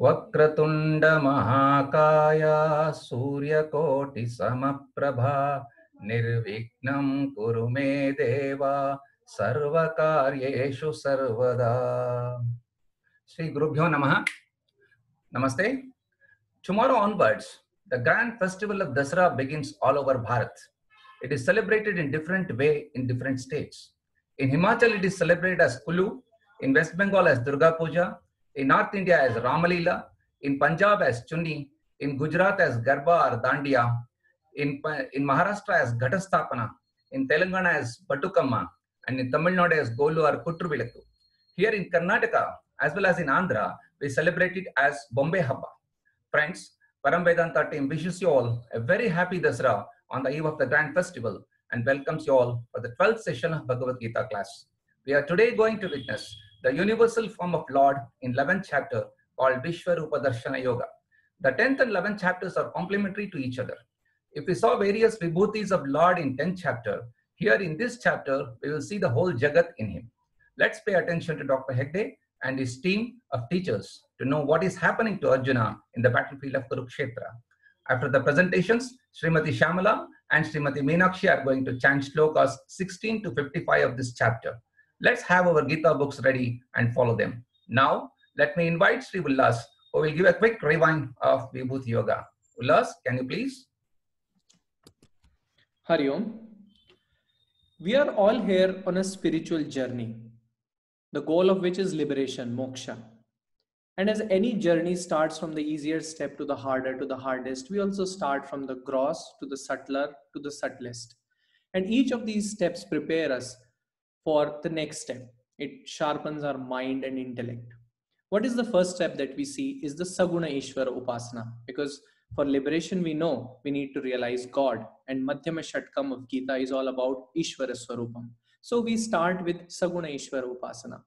वक्रतुंड महाकाया सूर्यकोटि समप्रभा निर्विघ्नं कुरु मे देवा सर्वकार्येषु सर्वदा. Shri Gurubhyo Namaha. Namaste. Tomorrow onwards, the grand festival of Dasara begins all over Bharat. It is celebrated in different way in different states. In Himachal, it is celebrated as Kulu, in West Bengal as Durga Puja, in North India as Ramalila, in Punjab as Chunni, in Gujarat as Garba or Dandiya, in Maharashtra as Ghatastapana, in Telangana as Batukamma, and in Tamil Nadu as Golu or Kutruvilakku. Here in Karnataka, as well as in Andhra, we celebrate it as Bombay Habba. Friends, Param Vedanta team wishes you all a very happy Dasara on the eve of the grand festival and welcomes you all for the 12th session of Bhagavad Gita class. We are today going to witness the universal form of Lord in 11th chapter called Vishvaroopa Darshan Yoga. The 10th and 11th chapters are complementary to each other. If we saw various vibhutis of Lord in 10th chapter, here in this chapter, we will see the whole Jagat in him. Let's pay attention to Dr. Hegde and his team of teachers to know what is happening to Arjuna in the battlefield of Kurukshetra. After the presentations, Srimati Shyamala and Srimati Meenakshi are going to chant shlokas 16 to 55 of this chapter. Let's have our Gita books ready and follow them. Now, let me invite Sri Ullas, who will give a quick rewind of Vibhuti Yoga. Ullas, can you please? Hari Om. We are all here on a spiritual journey, the goal of which is liberation, moksha. And as any journey starts from the easier step to the harder to the hardest, we also start from the gross to the subtler to the subtlest. And each of these steps prepare us for the next step. It sharpens our mind and intellect. What is the first step that we see is the Saguna Ishvara Upasana, because for liberation we know we need to realize God, and Madhyama Shatkam of Gita is all about Ishvara Swarupam. So we start with Saguna Ishvara Upasana.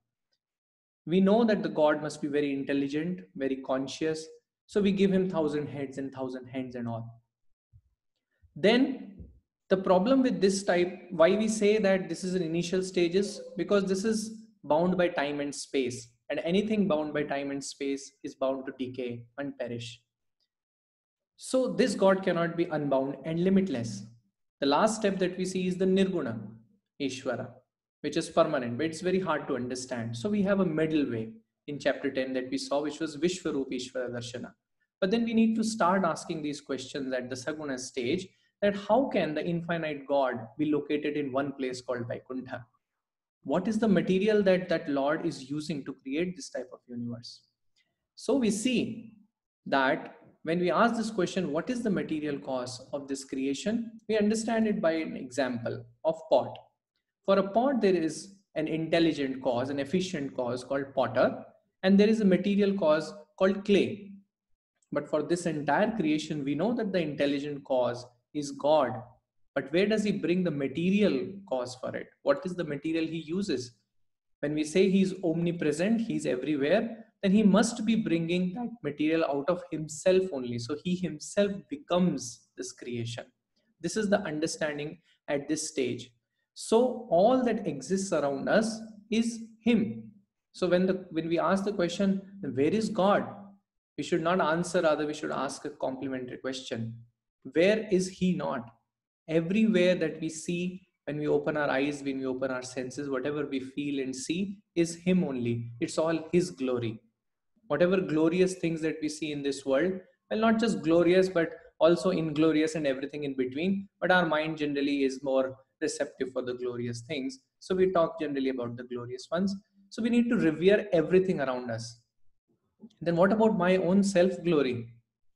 We know that the God must be very intelligent, very conscious. So we give him 1,000 heads and 1,000 hands and all. Then the problem with this type, why we say that this is an initial stages, because this is bound by time and space. And anything bound by time and space is bound to decay and perish. So this God cannot be unbound and limitless. The last step that we see is the Nirguna Ishvara, which is permanent, but it's very hard to understand. So we have a middle way in chapter 10 that we saw, which was Vishvaroopa Darshan. But then we need to start asking these questions at the Saguna stage, that how can the infinite God be located in one place called Vaikuntha? What is the material that that Lord is using to create this type of universe? So we see that when we ask this question, what is the material cause of this creation? We understand it by an example of pot. For a pot, there is an intelligent cause, an efficient cause called potter, and there is a material cause called clay. But for this entire creation, we know that the intelligent cause is God. But where does he bring the material cause for it? What is the material he uses? When we say he's omnipresent, he's everywhere, then he must be bringing that material out of himself only. So he himself becomes this creation. This is the understanding at this stage. So all that exists around us is him. So when we ask the question, where is God? We should not answer, rather we should ask a complementary question. Where is he not? Everywhere that we see, when we open our eyes, when we open our senses, whatever we feel and see is him only. It's all his glory. Whatever glorious things that we see in this world, well, not just glorious, but also inglorious and everything in between. But our mind generally is more receptive for the glorious things. So we talk generally about the glorious ones. So we need to revere everything around us. Then what about my own self-glory?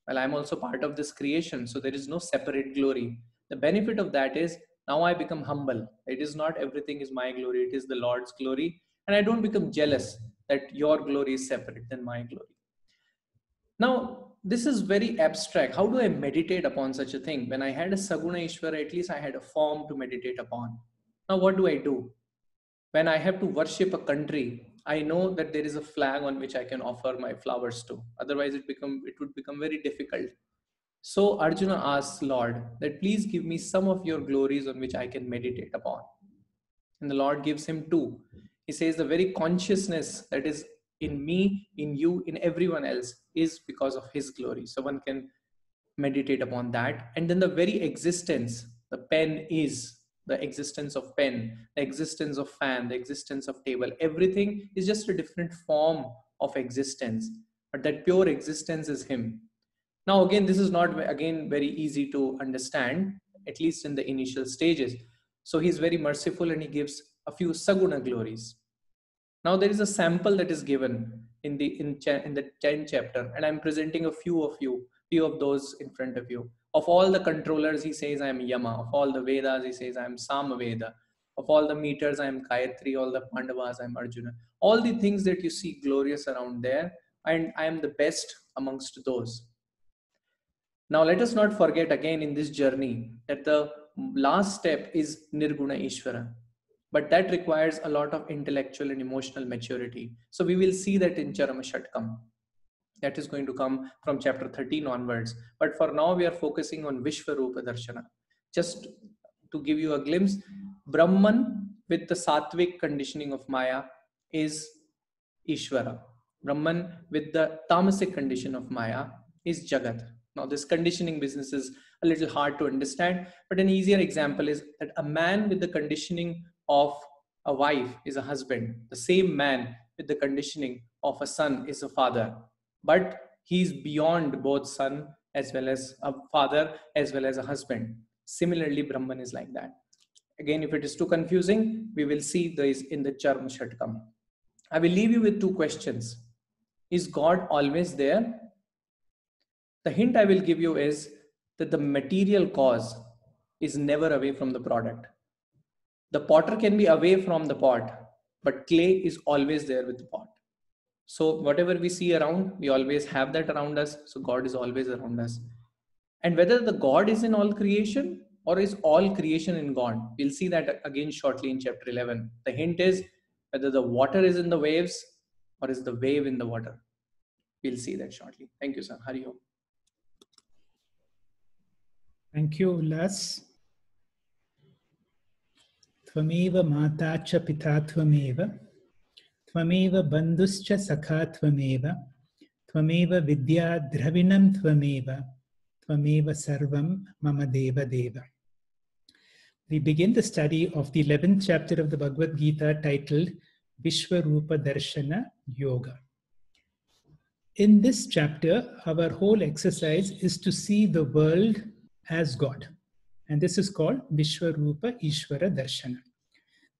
Well, I'm also part of this creation. So there is no separate glory. The benefit of that is now I become humble. It is not everything is my glory. It is the Lord's glory. And I don't become jealous that your glory is separate than my glory. Now, this is very abstract. How do I meditate upon such a thing? When I had a Saguna Ishvara, at least I had a form to meditate upon. Now, what do? When I have to worship a country, I know that there is a flag on which I can offer my flowers to. Otherwise, it would become very difficult. So Arjuna asks Lord that please give me some of your glories on which I can meditate upon. And the Lord gives him two. He says the very consciousness that is in me, in you, in everyone else is because of his glory. So one can meditate upon that. And then the very existence, the pen is the existence of pen, the existence of fan, the existence of table, everything is just a different form of existence, but that pure existence is him. Now again, this is not again very easy to understand, at least in the initial stages. So he's very merciful and he gives a few saguna glories. Now there is a sample that is given in the 10th chapter, and I'm presenting a few of those in front of you. Of all the controllers, he says I am Yama. Of all the Vedas, he says I am Samaveda. Of all the meters, I am Gayatri. All the Pandavas, I am Arjuna. All the things that you see glorious around there, and I am the best amongst those. Now let us not forget again in this journey that the last step is Nirguna Ishvara. But that requires a lot of intellectual and emotional maturity. So we will see that in Charama Shatkam. That is going to come from chapter 13 onwards. But for now, we are focusing on Vishvaroopa Darshana. Just to give you a glimpse, Brahman with the sattvic conditioning of Maya is Ishvara. Brahman with the tamasic condition of Maya is Jagat. Now this conditioning business is a little hard to understand, but an easier example is that a man with the conditioning of a wife is a husband. The same man with the conditioning of a son is a father. But he is beyond both son as well as a father as well as a husband. Similarly, Brahman is like that. Again, if it is too confusing, we will see this in the Charma Shatkam. I will leave you with two questions. Is God always there? The hint I will give you is that the material cause is never away from the product. The potter can be away from the pot, but clay is always there with the pot. So whatever we see around, we always have that around us. So God is always around us. And whether the God is in all creation or is all creation in God, we'll see that again shortly in chapter 11. The hint is whether the water is in the waves or is the wave in the water. We'll see that shortly. Thank you, sir. Hari Om. Thank you, Ullas. Tvameva mata cha pita tvameva, tvameva bandhuscha sakha tvameva, tvameva vidya dravinam tvameva, tvameva sarvam mama deva deva. We begin the study of the 11th chapter of the Bhagavad Gita titled Vishvaroopa Darshan Yoga. In this chapter, our whole exercise is to see the world as God. And this is called Vishvarupa Ishvara Darshan.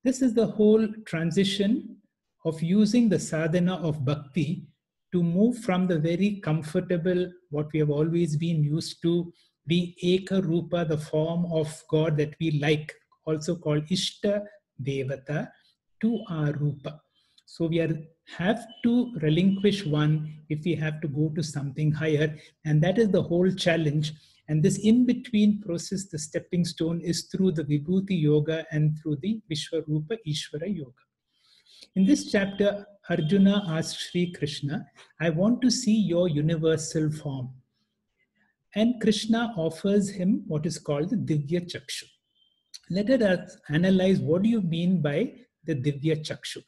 This is the whole transition of using the sadhana of bhakti to move from the very comfortable, what we have always been used to, the Eka Rupa, the form of God that we like, also called Ishta Devata, to Arupa. So we have to relinquish one if we have to go to something higher. And that is the whole challenge. And this in-between process, the stepping stone, is through the Vibhuti Yoga and through the Vishvarupa Ishvara Yoga. In this chapter, Arjuna asks Sri Krishna, I want to see your universal form. And Krishna offers him what is called the Divya Chakshu. Let us analyze what do you mean by the Divya Chakshu.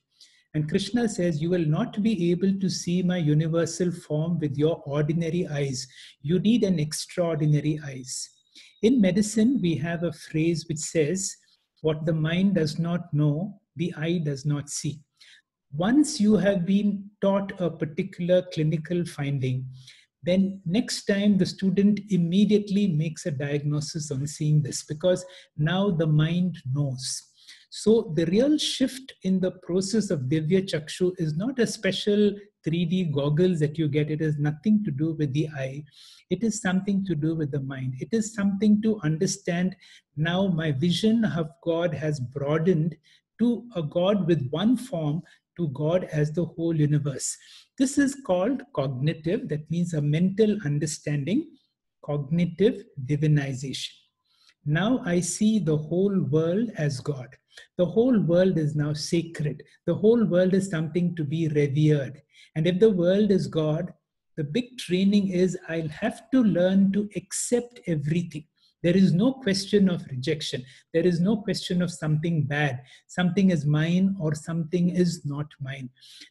And Krishna says, you will not be able to see my universal form with your ordinary eyes. You need an extraordinary eyes. In medicine, we have a phrase which says, what the mind does not know, the eye does not see. Once you have been taught a particular clinical finding, then next time the student immediately makes a diagnosis on seeing this, because now the mind knows. So the real shift in the process of Divya Chakshu is not a special 3D goggles that you get. It has nothing to do with the eye. It is something to do with the mind. It is something to understand now my vision of God has broadened to a God with one form, to God as the whole universe. This is called cognitive. That means a mental understanding, cognitive divinization. Now I see the whole world as God. The whole world is now sacred. The whole world is something to be revered. And if the world is God, the big training is I'll have to learn to accept everything. There is no question of rejection. There is no question of something bad. Something is mine or something is not mine.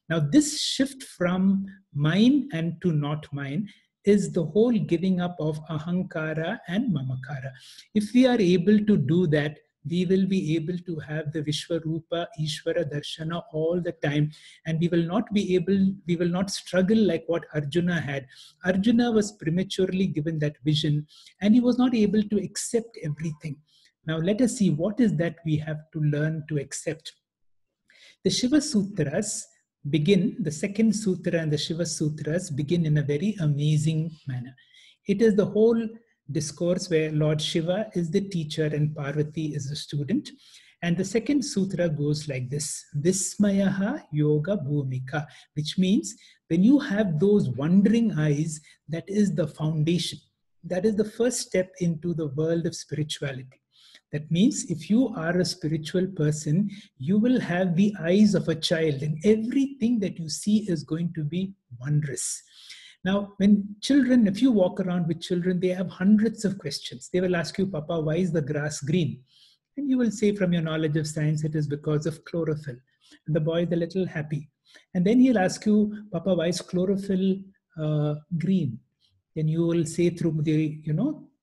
Now, this shift from mine and to not mine is the whole giving up of ahamkara and mamakara. If we are able to do that, we will be able to have the Vishvaroopa Ishvara Darshana all the time, and we will not struggle like what Arjuna had. Arjuna was prematurely given that vision, and he was not able to accept everything. Now let us see what is that we have to learn to accept. The Shiva Sutras begin, the second sutra and the Shiva Sutras begin in a very amazing manner. It is the whole discourse where Lord Shiva is the teacher and Parvati is the student. And the second sutra goes like this: Vismayaha Yoga Bhumika, which means when you have those wandering eyes, that is the foundation. That is the first step into the world of spirituality. That means if you are a spiritual person, you will have the eyes of a child, and everything that you see is going to be wondrous. Now, when children, if you walk around with children, they have hundreds of questions. They will ask you, Papa, why is the grass green? And you will say, from your knowledge of science, it is because of chlorophyll. And the boy is a little happy. And then he'll ask you, Papa, why is chlorophyll green? Then you will say through the,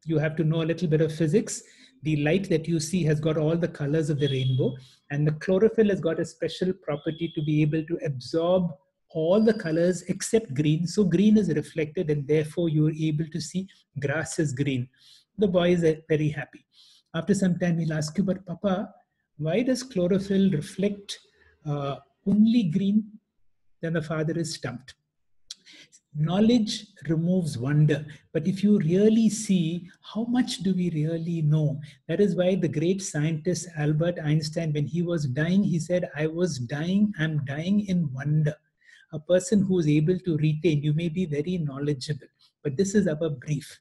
you have to know a little bit of physics. The light that you see has got all the colors of the rainbow. And the chlorophyll has got a special property to be able to absorb all the colors except green. So green is reflected, and therefore you're able to see grass is green. The boy is very happy. After some time, he'll ask you, but Papa, why does chlorophyll reflect only green? Then the father is stumped. Knowledge removes wonder. But if you really see, how much do we really know? That is why the great scientist Albert Einstein, when he was dying, he said, I'm dying in wonder. A person who is able to retain, you may be very knowledgeable, but this is our brief.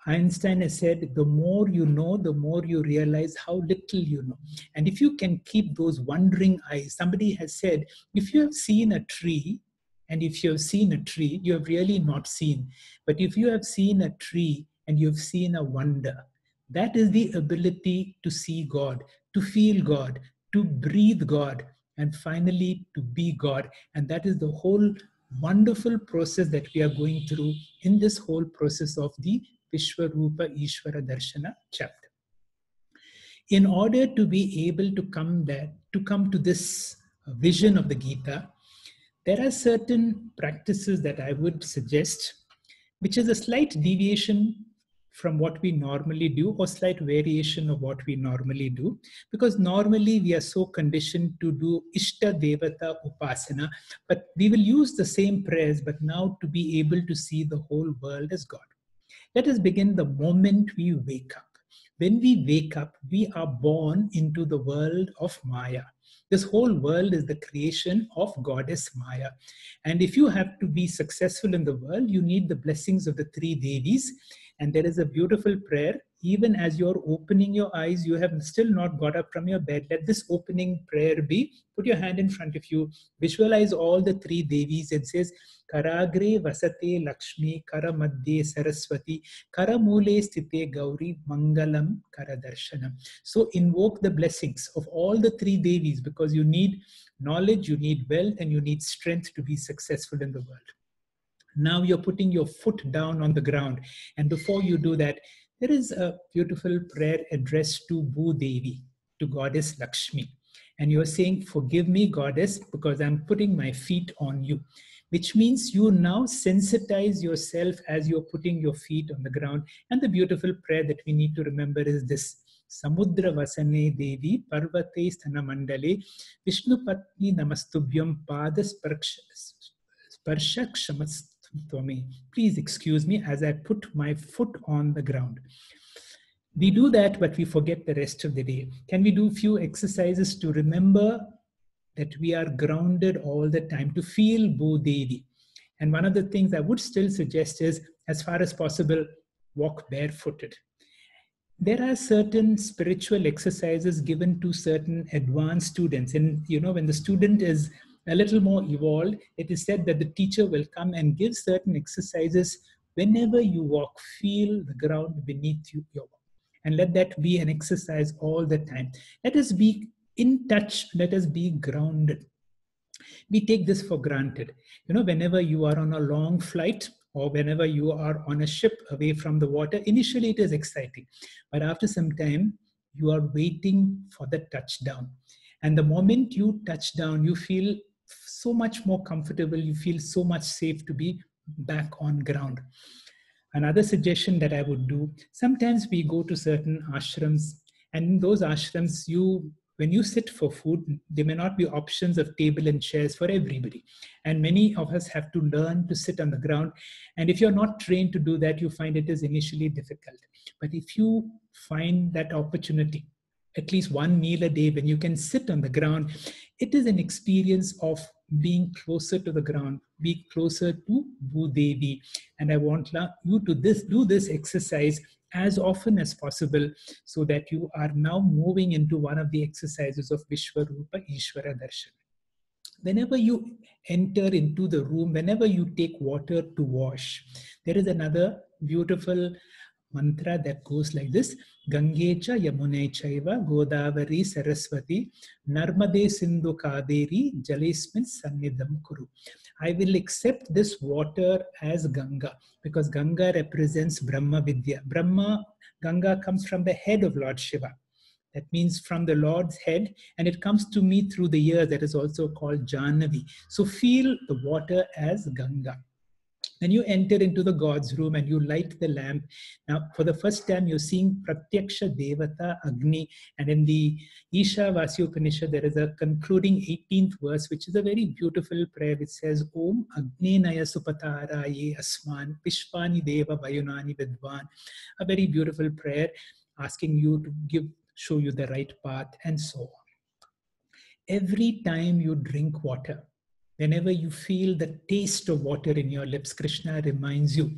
Einstein has said, the more you know, the more you realize how little you know. And if you can keep those wondering eyes, somebody has said, if you have seen a tree, and if you have seen a tree, you have really not seen. But if you have seen a tree and you have seen a wonder, that is the ability to see God, to feel God, to breathe God, and finally to be God. And that is the whole wonderful process that we are going through in this whole process of the Vishvarupa Ishvara Darshana chapter. In order to be able to come to this vision of the Gita, there are certain practices that I would suggest, which is a slight deviation from what we normally do, or slight variation of what we normally do, because normally we are so conditioned to do Ishta Devata Upasana, but we will use the same prayers, but now to be able to see the whole world as God. Let us begin the moment we wake up. When we wake up, we are born into the world of Maya. This whole world is the creation of Goddess Maya. And if you have to be successful in the world, you need the blessings of the three Devis. And there is a beautiful prayer. Even as you're opening your eyes, you have still not got up from your bed. Let this opening prayer be. Put your hand in front of you. Visualize all the three Devis. It says, Karagre Vasate Lakshmi, Kara Madhye Saraswati, Kara Mule Sthite Gauri, Mangalam Kara Darshanam. So invoke the blessings of all the three Devis, because you need knowledge, you need wealth, and you need strength to be successful in the world. Now you're putting your foot down on the ground. And before you do that, there is a beautiful prayer addressed to Bhu Devi, to Goddess Lakshmi. And you're saying, forgive me, Goddess, because I'm putting my feet on you. Which means you now sensitize yourself as you're putting your feet on the ground. And the beautiful prayer that we need to remember is this. Samudra Vasane Devi Parvate Sthana Mandale Vishnu Patni Namastubhyam Padas Sparshak Shamastvame. Please excuse me as I put my foot on the ground. We do that, but we forget the rest of the day. Can we do a few exercises to remember that we are grounded all the time, to feel Bhu Devi? And one of the things I would still suggest is, as far as possible, walk barefooted. There are certain spiritual exercises given to certain advanced students. And when the student is a little more evolved, it is said that the teacher will come and give certain exercises. Whenever you walk, feel the ground beneath you, And let that be an exercise all the time. Let us be in touch. Let us be grounded. We take this for granted. Whenever you are on a long flight or whenever you are on a ship away from the water, initially it is exciting. But after some time, you are waiting for the touchdown. And the moment you touch down, you feel so much more comfortable. You feel so much safe to be back on ground. Another suggestion that I would do, sometimes we go to certain ashrams, and in those ashrams, when you sit for food, there may not be options of table and chairs for everybody. And many of us have to learn to sit on the ground. And if you're not trained to do that, you find it is initially difficult. But if you find that opportunity, at least one meal a day when you can sit on the ground, it is an experience of being closer to the ground, be closer to Bhudevi. And I want you to do this exercise as often as possible, so that you are now moving into one of the exercises of Vishvaroopa Ishvara Darshan. Whenever you enter into the room, whenever you take water to wash, there is another beautiful mantra that goes like this: Gangecha Yamune Chaiva Godavari Saraswati Narmade Sindhu Kaderi Jalesmin Sannidham Kuru. I will accept this water as Ganga, because Ganga represents Brahma Vidya. Ganga comes from the head of Lord Shiva. That means from the Lord's head, and it comes to me through the ears. That is also called Janavi. So feel the water as Ganga. When you enter into the God's room and you light the lamp, now for the first time you're seeing Pratyaksha Devata Agni, and in the Ishavasya Upanishad there is a concluding 18th verse, which is a very beautiful prayer which says, Om Agni Naya Supataraye Asman Vishvani Deva Vayunani Vidvan. A very beautiful prayer asking you to show you the right path, and so on. Every time you drink water, whenever you feel the taste of water in your lips, Krishna reminds you,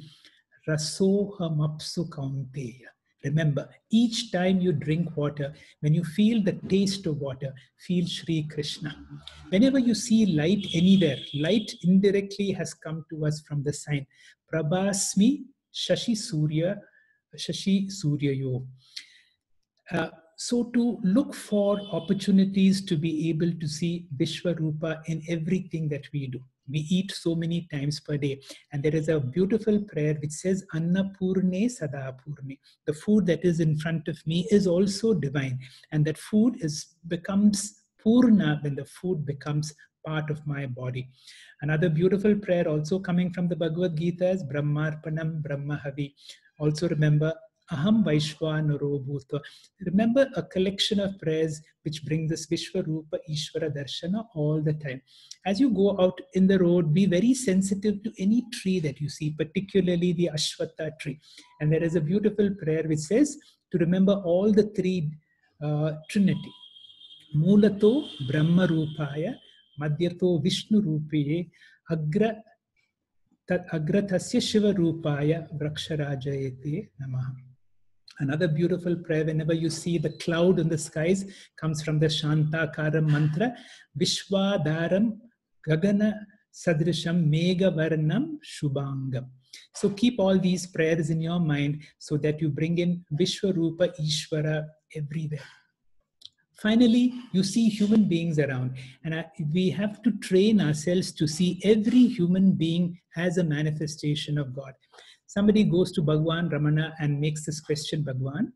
Rasoha Mapsu Kaunteya. Remember, each time you drink water, when you feel the taste of water, feel Shri Krishna. Whenever you see light anywhere, light indirectly has come to us from the sign Prabhasmi Shashi Suryayo. So to look for opportunities to be able to see Vishvarupa in everything that we do. We eat so many times per day. And there is a beautiful prayer which says, Annapurne Sadapurne. The food that is in front of me is also divine. And that food becomes Purna when the food becomes part of my body. Another beautiful prayer also coming from the Bhagavad Gita is Brahmarpanam Brahmahavi. Also remember, Aham Vaishvanaro Bhutva. Remember a collection of prayers which bring this Vishvarupa Ishvara Darshana all the time. As you go out in the road, be very sensitive to any tree that you see, particularly the Ashwatha tree. And there is a beautiful prayer which says to remember all the three Trinity. Mulato Brahma Rupaya, Madhyato Vishnu Rupiye, Agratasya Shiva Rupaya, Vraksharajayate Namaha. Another beautiful prayer, whenever you see the cloud in the skies, comes from the Shantakaram mantra, Vishwadaram Gagana Sadrisham Mega Varnam Shubhangam. So keep all these prayers in your mind so that you bring in Vishvarupa Ishvara everywhere. Finally, you see human beings around, and we have to train ourselves to see every human being as a manifestation of God. Somebody goes to Bhagwan Ramana and makes this question, Bhagwan,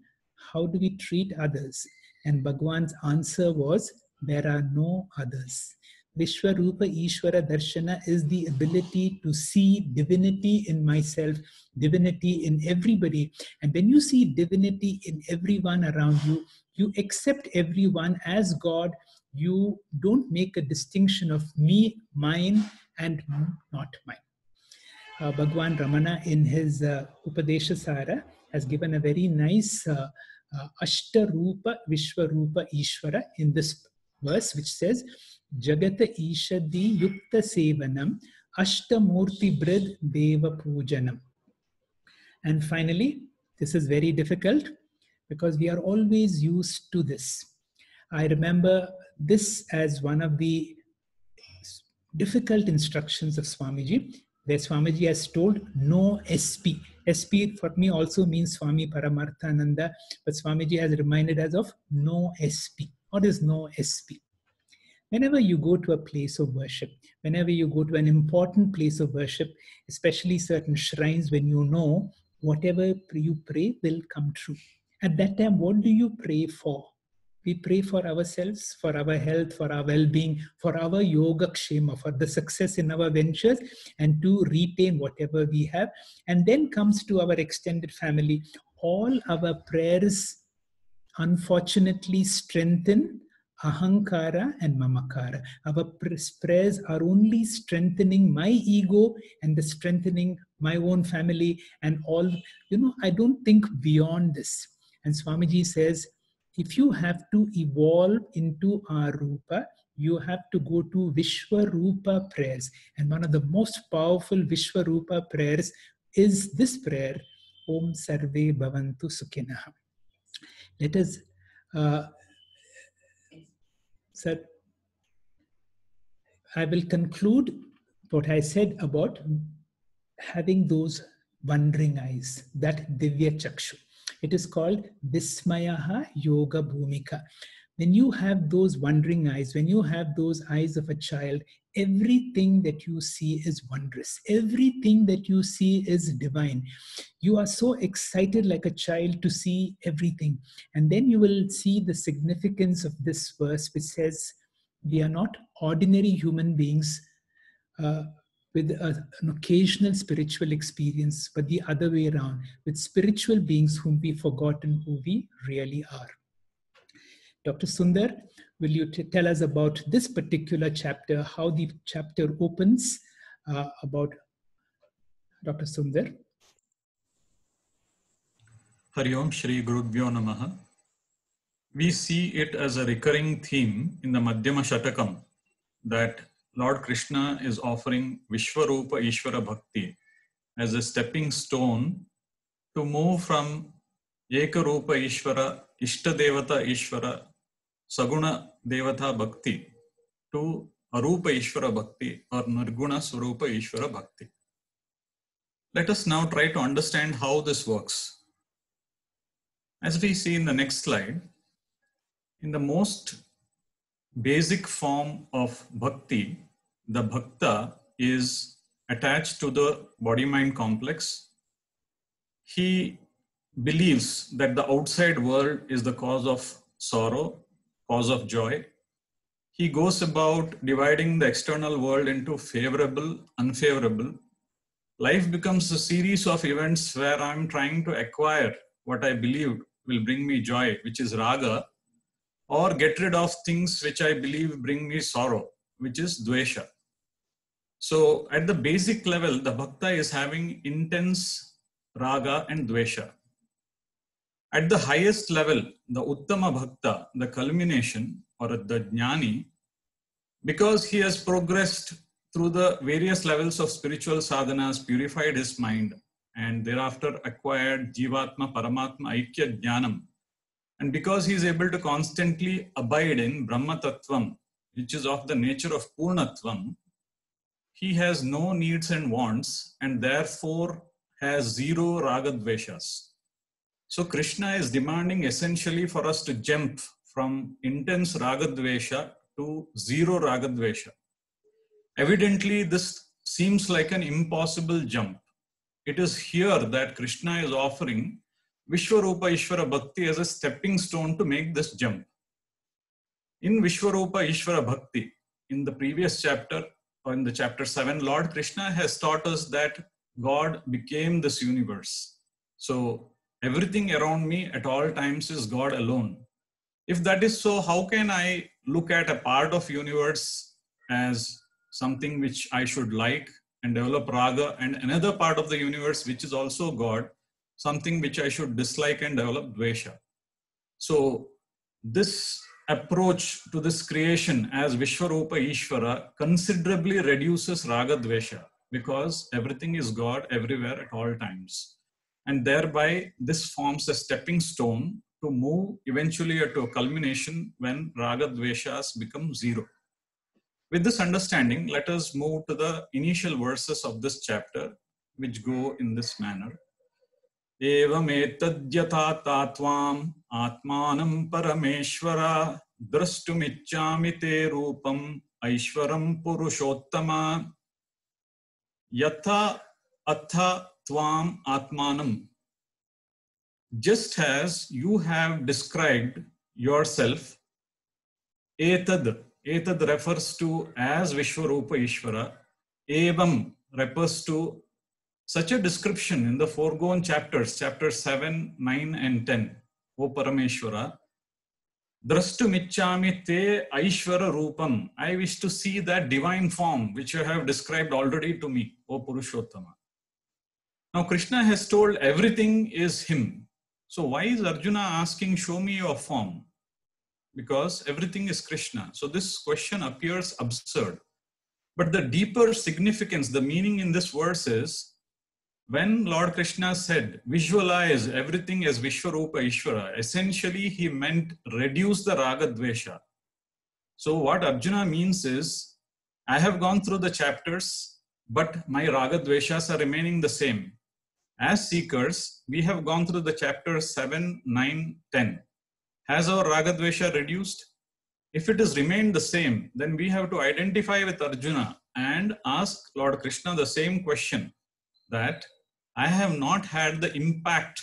how do we treat others? And Bhagwan's answer was, there are no others. Vishvarupa Ishvara Darshana is the ability to see divinity in myself, divinity in everybody. And when you see divinity in everyone around you, you accept everyone as God. You don't make a distinction of me, mine, and not mine. Bhagwan Ramana in his Upadesha Sara has given a very nice Ashtarupa Vishvarupa Ishvara in this verse, which says, Jagata Ishadi Yukta Sevanam Ashtamurti Brid Deva Pujanam. And finally, this is very difficult because we are always used to this. I remember this as one of the difficult instructions of Swamiji, where Swamiji has told no SP. SP for me also means Swami Paramarthananda, but Swamiji has reminded us of no SP. What is no SP? Whenever you go to a place of worship, whenever you go to an important place of worship, especially certain shrines, when you know whatever you pray will come true. At that time, what do you pray for? We pray for ourselves, for our health, for our well-being, for our yoga kshema, for the success in our ventures, and to retain whatever we have. And then comes to our extended family. All our prayers, unfortunately, strengthen ahamkara and mamakara. Our prayers are only strengthening my ego and the strengthening my own family and all. I don't think beyond this. And Swamiji says, if you have to evolve into Arupa, you have to go to Vishvarupa prayers. And one of the most powerful Vishvarupa prayers is this prayer, Om Sarve Bhavantu Sukhinah. Let us, sir, I will conclude what I said about having those wandering eyes, that Divya chakshu. It is called Vismayaha Yoga Bhumika. When you have those wandering eyes, when you have those eyes of a child, everything that you see is wondrous. Everything that you see is divine. You are so excited like a child to see everything. And then you will see the significance of this verse, which says, we are not ordinary human beings with an occasional spiritual experience, but the other way around, with spiritual beings whom we've forgotten who we really are. Dr. Sundar, will you tell us about this particular chapter, how the chapter opens about Dr. Sundar? Hari Om Shri Gurubhyo Namaha. We see it as a recurring theme in the Madhyama Shatakam that Lord Krishna is offering Vishvarupa Ishvara Bhakti as a stepping stone to move from Ekarupa Ishvara, Ishtadevata Ishvara, Saguna Devata Bhakti to Arupa Isvara Bhakti or Nirguna Swarupa Ishvara Bhakti. Let us now try to understand how this works. As we see in the next slide, in the most basic form of bhakti, the bhakta is attached to the body-mind complex. He believes that the outside world is the cause of sorrow, cause of joy. He goes about dividing the external world into favorable, unfavorable. Life becomes a series of events where I'm trying to acquire what I believe will bring me joy, which is raga, or get rid of things which I believe bring me sorrow, which is dvesha. So at the basic level, the bhakta is having intense raga and dvesha. At the highest level, the uttama bhakta, the culmination or the jnani, because he has progressed through the various levels of spiritual sadhanas, purified his mind, and thereafter acquired jivatma, paramatma, aikya jnanam. And because he is able to constantly abide in Brahma Tattvam, which is of the nature of Purnatvam, he has no needs and wants and therefore has zero ragadveshas. So Krishna is demanding essentially for us to jump from intense ragadvesha to zero ragadvesha. Evidently, this seems like an impossible jump. It is here that Krishna is offering Vishvarupa Ishvara Bhakti as a stepping stone to make this jump. In Vishvarupa Ishvara Bhakti, in the previous chapter, or in the chapter 7, Lord Krishna has taught us that God became this universe. So everything around me at all times is God alone. If that is so, how can I look at a part of universe as something which I should like and develop raga, and another part of the universe which is also God, something which I should dislike and develop dvesha? So this approach to this creation as Vishvarupa Ishvara considerably reduces raga dvesha, because everything is God everywhere at all times. And thereby this forms a stepping stone to move eventually to a culmination when raga dveshas become zero. With this understanding, let us move to the initial verses of this chapter, which go in this manner. evametadhyatha tatvam atmanam parameshvara drashtumiccami te rupam aishvaram purushottama yatha atha tvam atmanam. Just as you have described yourself, etad refers to as Vishvarupa Ishvara, evam refers to such a description in the foregone chapters, chapters 7, 9 and 10. O Parameshwara, drashtumiccami te Aishvara Rupam. I wish to see that divine form which you have described already to me, O Purushottama. Now Krishna has told everything is him. So why is Arjuna asking, show me your form? Because everything is Krishna. So this question appears absurd. But the deeper significance, the meaning in this verse is, when Lord Krishna said, visualize everything as Vishvarupa Ishvara, essentially he meant reduce the raga dvesha. So what Arjuna means is, I have gone through the chapters, but my raga dveshas are remaining the same. As seekers, we have gone through the chapters 7, 9, 10. Has our raga dvesha reduced? If it has remained the same, then we have to identify with Arjuna and ask Lord Krishna the same question, that I have not had the impact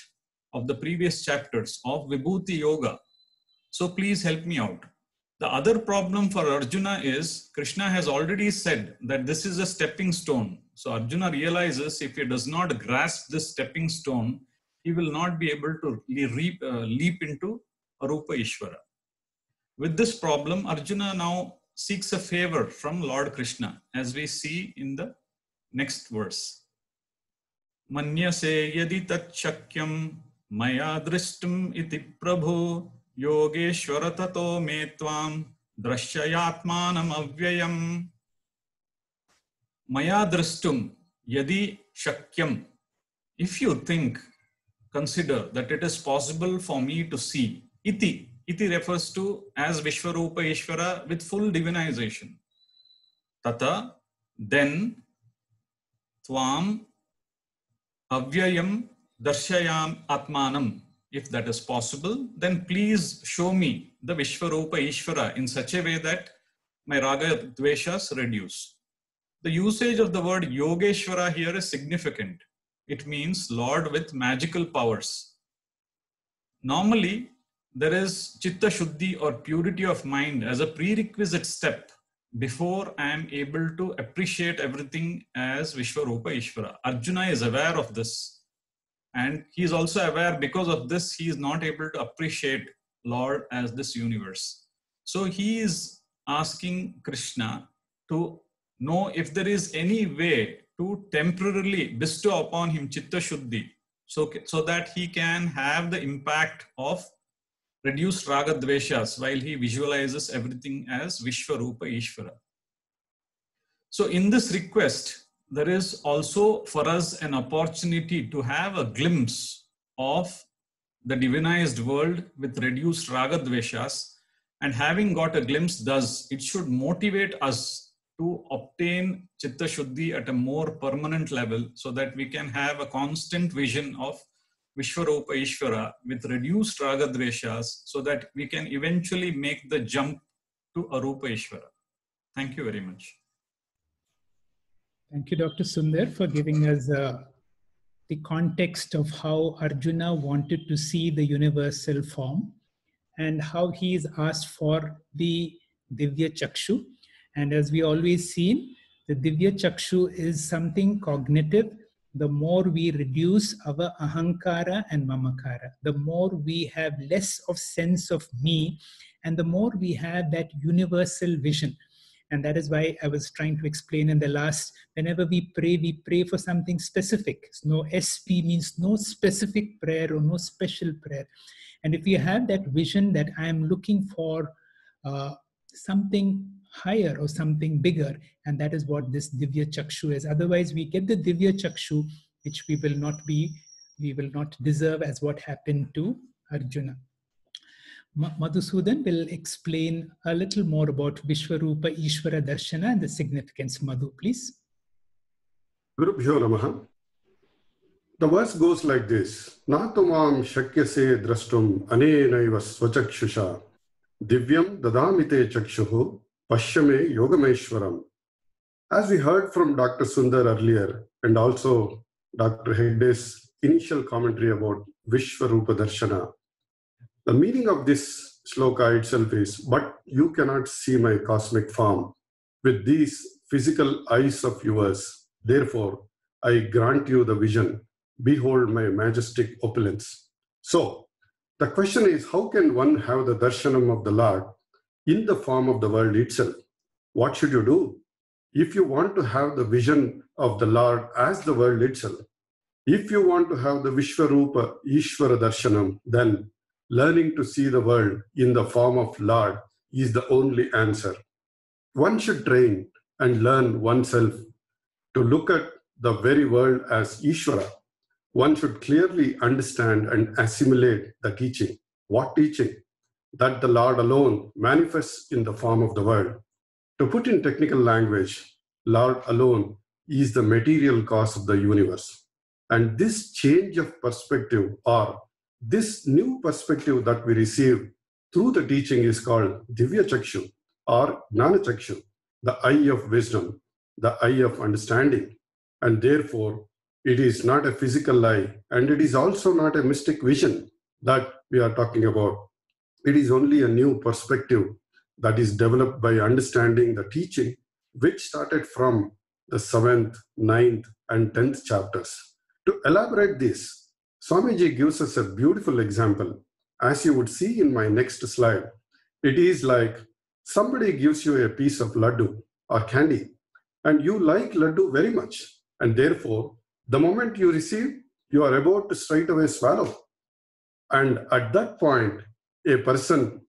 of the previous chapters of Vibhuti Yoga. So please help me out. The other problem for Arjuna is Krishna has already said that this is a stepping stone. So Arjuna realizes if he does not grasp this stepping stone, he will not be able to leap into Arupa Isvara. With this problem, Arjuna now seeks a favor from Lord Krishna, as we see in the next verse. Manyase yadi tat shakyam maya drishtum iti prabhu yogeshvara tato me tvam drashyayatmanam avyayam. Maya drishtum yadi shakyam. If you think, consider that it is possible for me to see. Iti refers to as Vishvarupa Ishvara with full divinization. Tata, then, tvam avyayam darshayam atmanam. If that is possible, then please show me the Vishvarupa Ishvara in such a way that my raga dveshas reduce. The usage of the word Yogeshvara here is significant. It means Lord with magical powers. Normally, there is chitta shuddhi or purity of mind as a prerequisite step before I am able to appreciate everything as Vishvarupa Ishvara. Arjuna is aware of this, and he is also aware because of this he is not able to appreciate Lord as this universe. So he is asking Krishna to know if there is any way to temporarily bestow upon him chitta shuddhi, so that he can have the impact of reduced raga dveshas while he visualizes everything as Vishvarupa Ishvara. So in this request, there is also for us an opportunity to have a glimpse of the divinized world with reduced raga dveshas, and having got a glimpse it should motivate us to obtain chitta shuddhi at a more permanent level, so that we can have a constant vision of Vishvarupa Ishvara with reduced raga dveshas, so that we can eventually make the jump to Arupa Ishvara. Thank you very much. Thank you, Dr. Sundar, for giving us the context of how Arjuna wanted to see the universal form and how he is asked for the Divya chakshu. And as we always seen, the Divya chakshu is something cognitive. The more we reduce our ahamkara and mamakara, the more we have less of sense of me, and the more we have that universal vision. And that is why I was trying to explain in the last, whenever we pray for something specific. No SP means no specific prayer or no special prayer. And if you have that vision that I am looking for something higher or something bigger, and that is what this Divya chakshu is. Otherwise, we get the Divya chakshu, which we will not deserve, as what happened to Arjuna. Madhusudan will explain a little more about Vishvarupa Ishvara Darshana and the significance. Madhu, please. Gurubhyo Namaha. The verse goes like this: Natumam shakyase drastum anenaiva swachakshisha divyam dadamite chakshuhu pashyame yogameshwaram. As we heard from Dr. Sundar earlier, and also Dr. Hegde's initial commentary about Vishvaroopa Darshan, the meaning of this shloka itself is, but you cannot see my cosmic form with these physical eyes of yours. Therefore, I grant you the vision. Behold my majestic opulence. So, the question is, how can one have the darshanam of the Lord in the form of the world itself? What should you do? If you want to have the vision of the Lord as the world itself, if you want to have the Vishvarupa Ishvara Darshanam, then learning to see the world in the form of Lord is the only answer. One should train and learn oneself to look at the very world as Ishvara. One should clearly understand and assimilate the teaching. What teaching? That the Lord alone manifests in the form of the world. To put in technical language, Lord alone is the material cause of the universe. And this change of perspective, or this new perspective that we receive through the teaching, is called Divya Chakshu or Gnana Chakshu, the eye of wisdom, the eye of understanding. And therefore, it is not a physical eye, and it is also not a mystic vision that we are talking about. It is only a new perspective that is developed by understanding the teaching, which started from the 7th, 9th, and 10th chapters. To elaborate this, Swamiji gives us a beautiful example. As you would see in my next slide, it is like somebody gives you a piece of laddu or candy, and you like laddu very much, and therefore, the moment you receive, you are about to straight away swallow. And at that point, a person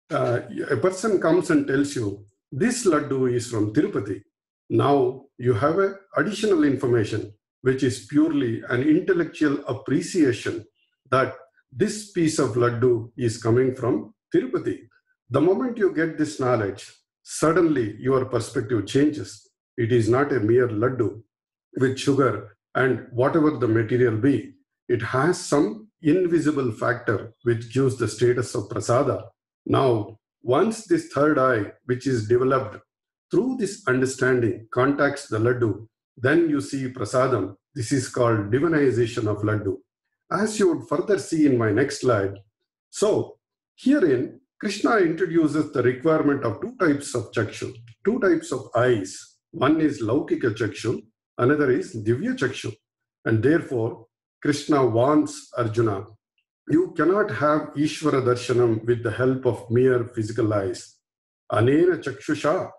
comes and tells you, this laddu is from Tirupati. Now you have an additional information, which is purely an intellectual appreciation that this piece of laddu is coming from Tirupati. The moment you get this knowledge, suddenly your perspective changes. It is not a mere laddu with sugar and whatever the material be. It has some invisible factor which gives the status of prasada. Now, once this third eye, which is developed through this understanding, contacts the laddu, then you see prasadam. This is called divinization of laddu. As you would further see in my next slide. So, herein, Krishna introduces the requirement of two types of chakshu, two types of eyes. One is laukika chakshu, another is divya chakshu. And therefore, Krishna warns Arjuna, you cannot have Ishvara Darshanam with the help of mere physical eyes. Anena chakshusha,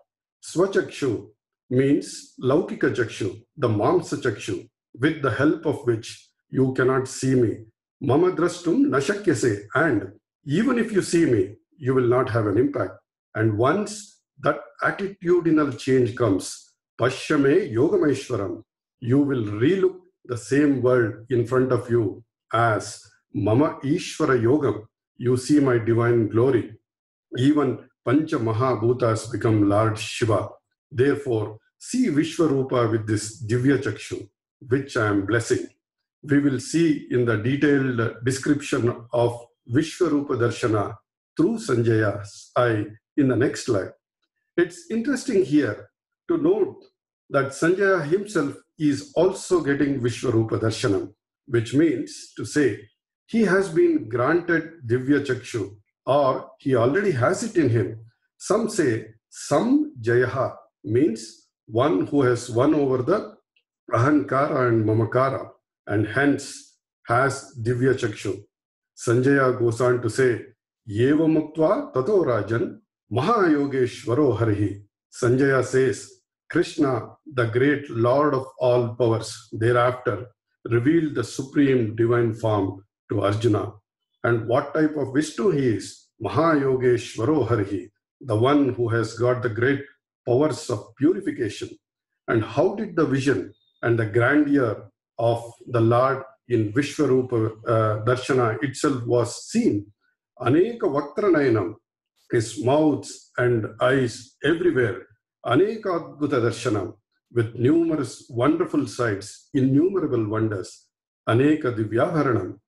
swachakshu means laukika chakshu, the mamsa chakshu, with the help of which you cannot see me. Mama drastum nashakyase, and even if you see me, you will not have an impact. And once that attitudinal change comes, pashyame yogameshwaram, you will relook the same world in front of you as Mama Ishvara Yogam. You see my divine glory. Even Pancha Mahabhutas become Lord Shiva. Therefore, see Vishvarupa with this Divya Chakshu, which I am blessing. We will see in the detailed description of Vishvarupa Darshana through Sanjaya's eye in the next slide. It's interesting here to note that Sanjaya himself is also getting Vishvarupa Darshanam, which means to say he has been granted Divya Chakshu, or he already has it in him. Some say Sam Jayaha means one who has won over the ahamkara and mamakara, and hence has Divya Chakshu. Sanjaya goes on to say, Yeva Muktva Tato Rajan Mahayogeshvaro Harihi. Sanjaya says, Krishna, the great Lord of all powers, thereafter revealed the supreme divine form to Arjuna. And what type of Vishnu he is? Mahayogeshvaro Harihi, the one who has got the great powers of purification. And how did the vision and the grandeur of the Lord in Vishvarupa Darshana itself was seen? Aneka Vakranayanam, his mouths and eyes everywhere. Aneka Adbhuta Darshanam, with numerous wonderful sights, innumerable wonders. Aneka Divyabharanam,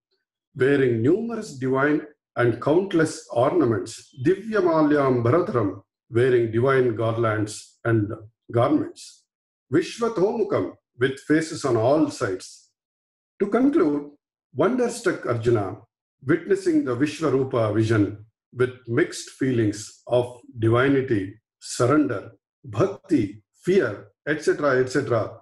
wearing numerous divine and countless ornaments, Divyamalyam Bharadharam, wearing divine garlands and garments, Vishvatomukam, with faces on all sides. To conclude, wonderstruck Arjuna, witnessing the Vishvarupa vision with mixed feelings of divinity, surrender, bhakti, fear, etc.,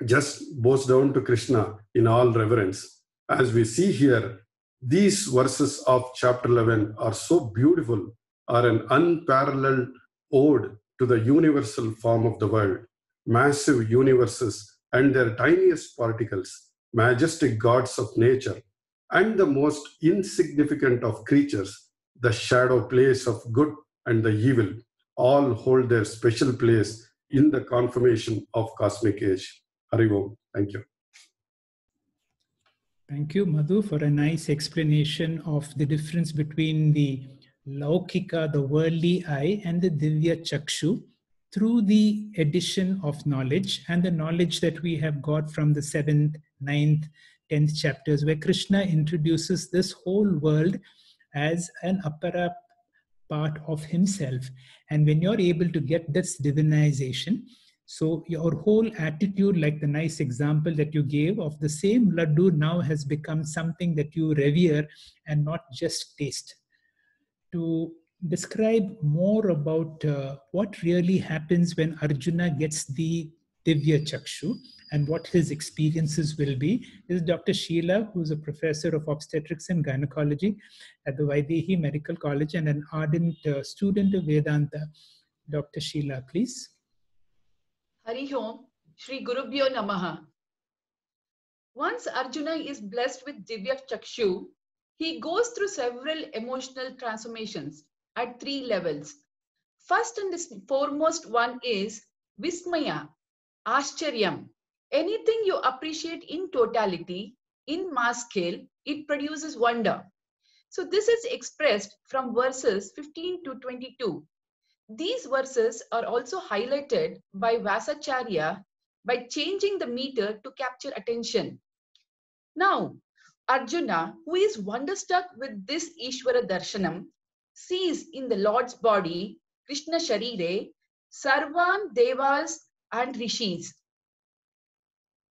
just bows down to Krishna in all reverence. As we see here, these verses of chapter 11 are so beautiful, are an unparalleled ode to the universal form of the world, massive universes and their tiniest particles, majestic gods of nature, and the most insignificant of creatures, the shadow place of good and the evil, all hold their special place in the conformation of cosmic age. Hari Om. Thank you. Thank you, Madhu, for a nice explanation of the difference between the Laukika, the worldly eye, and the Divya Chakshu through the addition of knowledge and the knowledge that we have got from the 7th, 9th, 10th chapters, where Krishna introduces this whole world as an apara part of himself. And when you're able to get this divinization, so your whole attitude, like the nice example that you gave of the same laddu now has become something that you revere and not just taste. To describe more about what really happens when Arjuna gets the Divya Chakshu and what his experiences will be is Dr. Sheila, who's a professor of obstetrics and gynecology at the Vaidehi Medical College and an ardent student of Vedanta. Dr. Sheila, please. Hari Om, Shri Gurubhyo Namaha. Once Arjuna is blessed with Divya Chakshu, he goes through several emotional transformations at 3 levels. First and foremost one is Vismaya, Ashcharyam. Anything you appreciate in totality, in mass scale, it produces wonder. So this is expressed from verses 15 to 22. These verses are also highlighted by Vasacharya by changing the meter to capture attention. Now, Arjuna, who is wonderstruck with this Ishvara Darshanam, sees in the Lord's body, Krishna Sharire, Sarvan Devas and Rishis,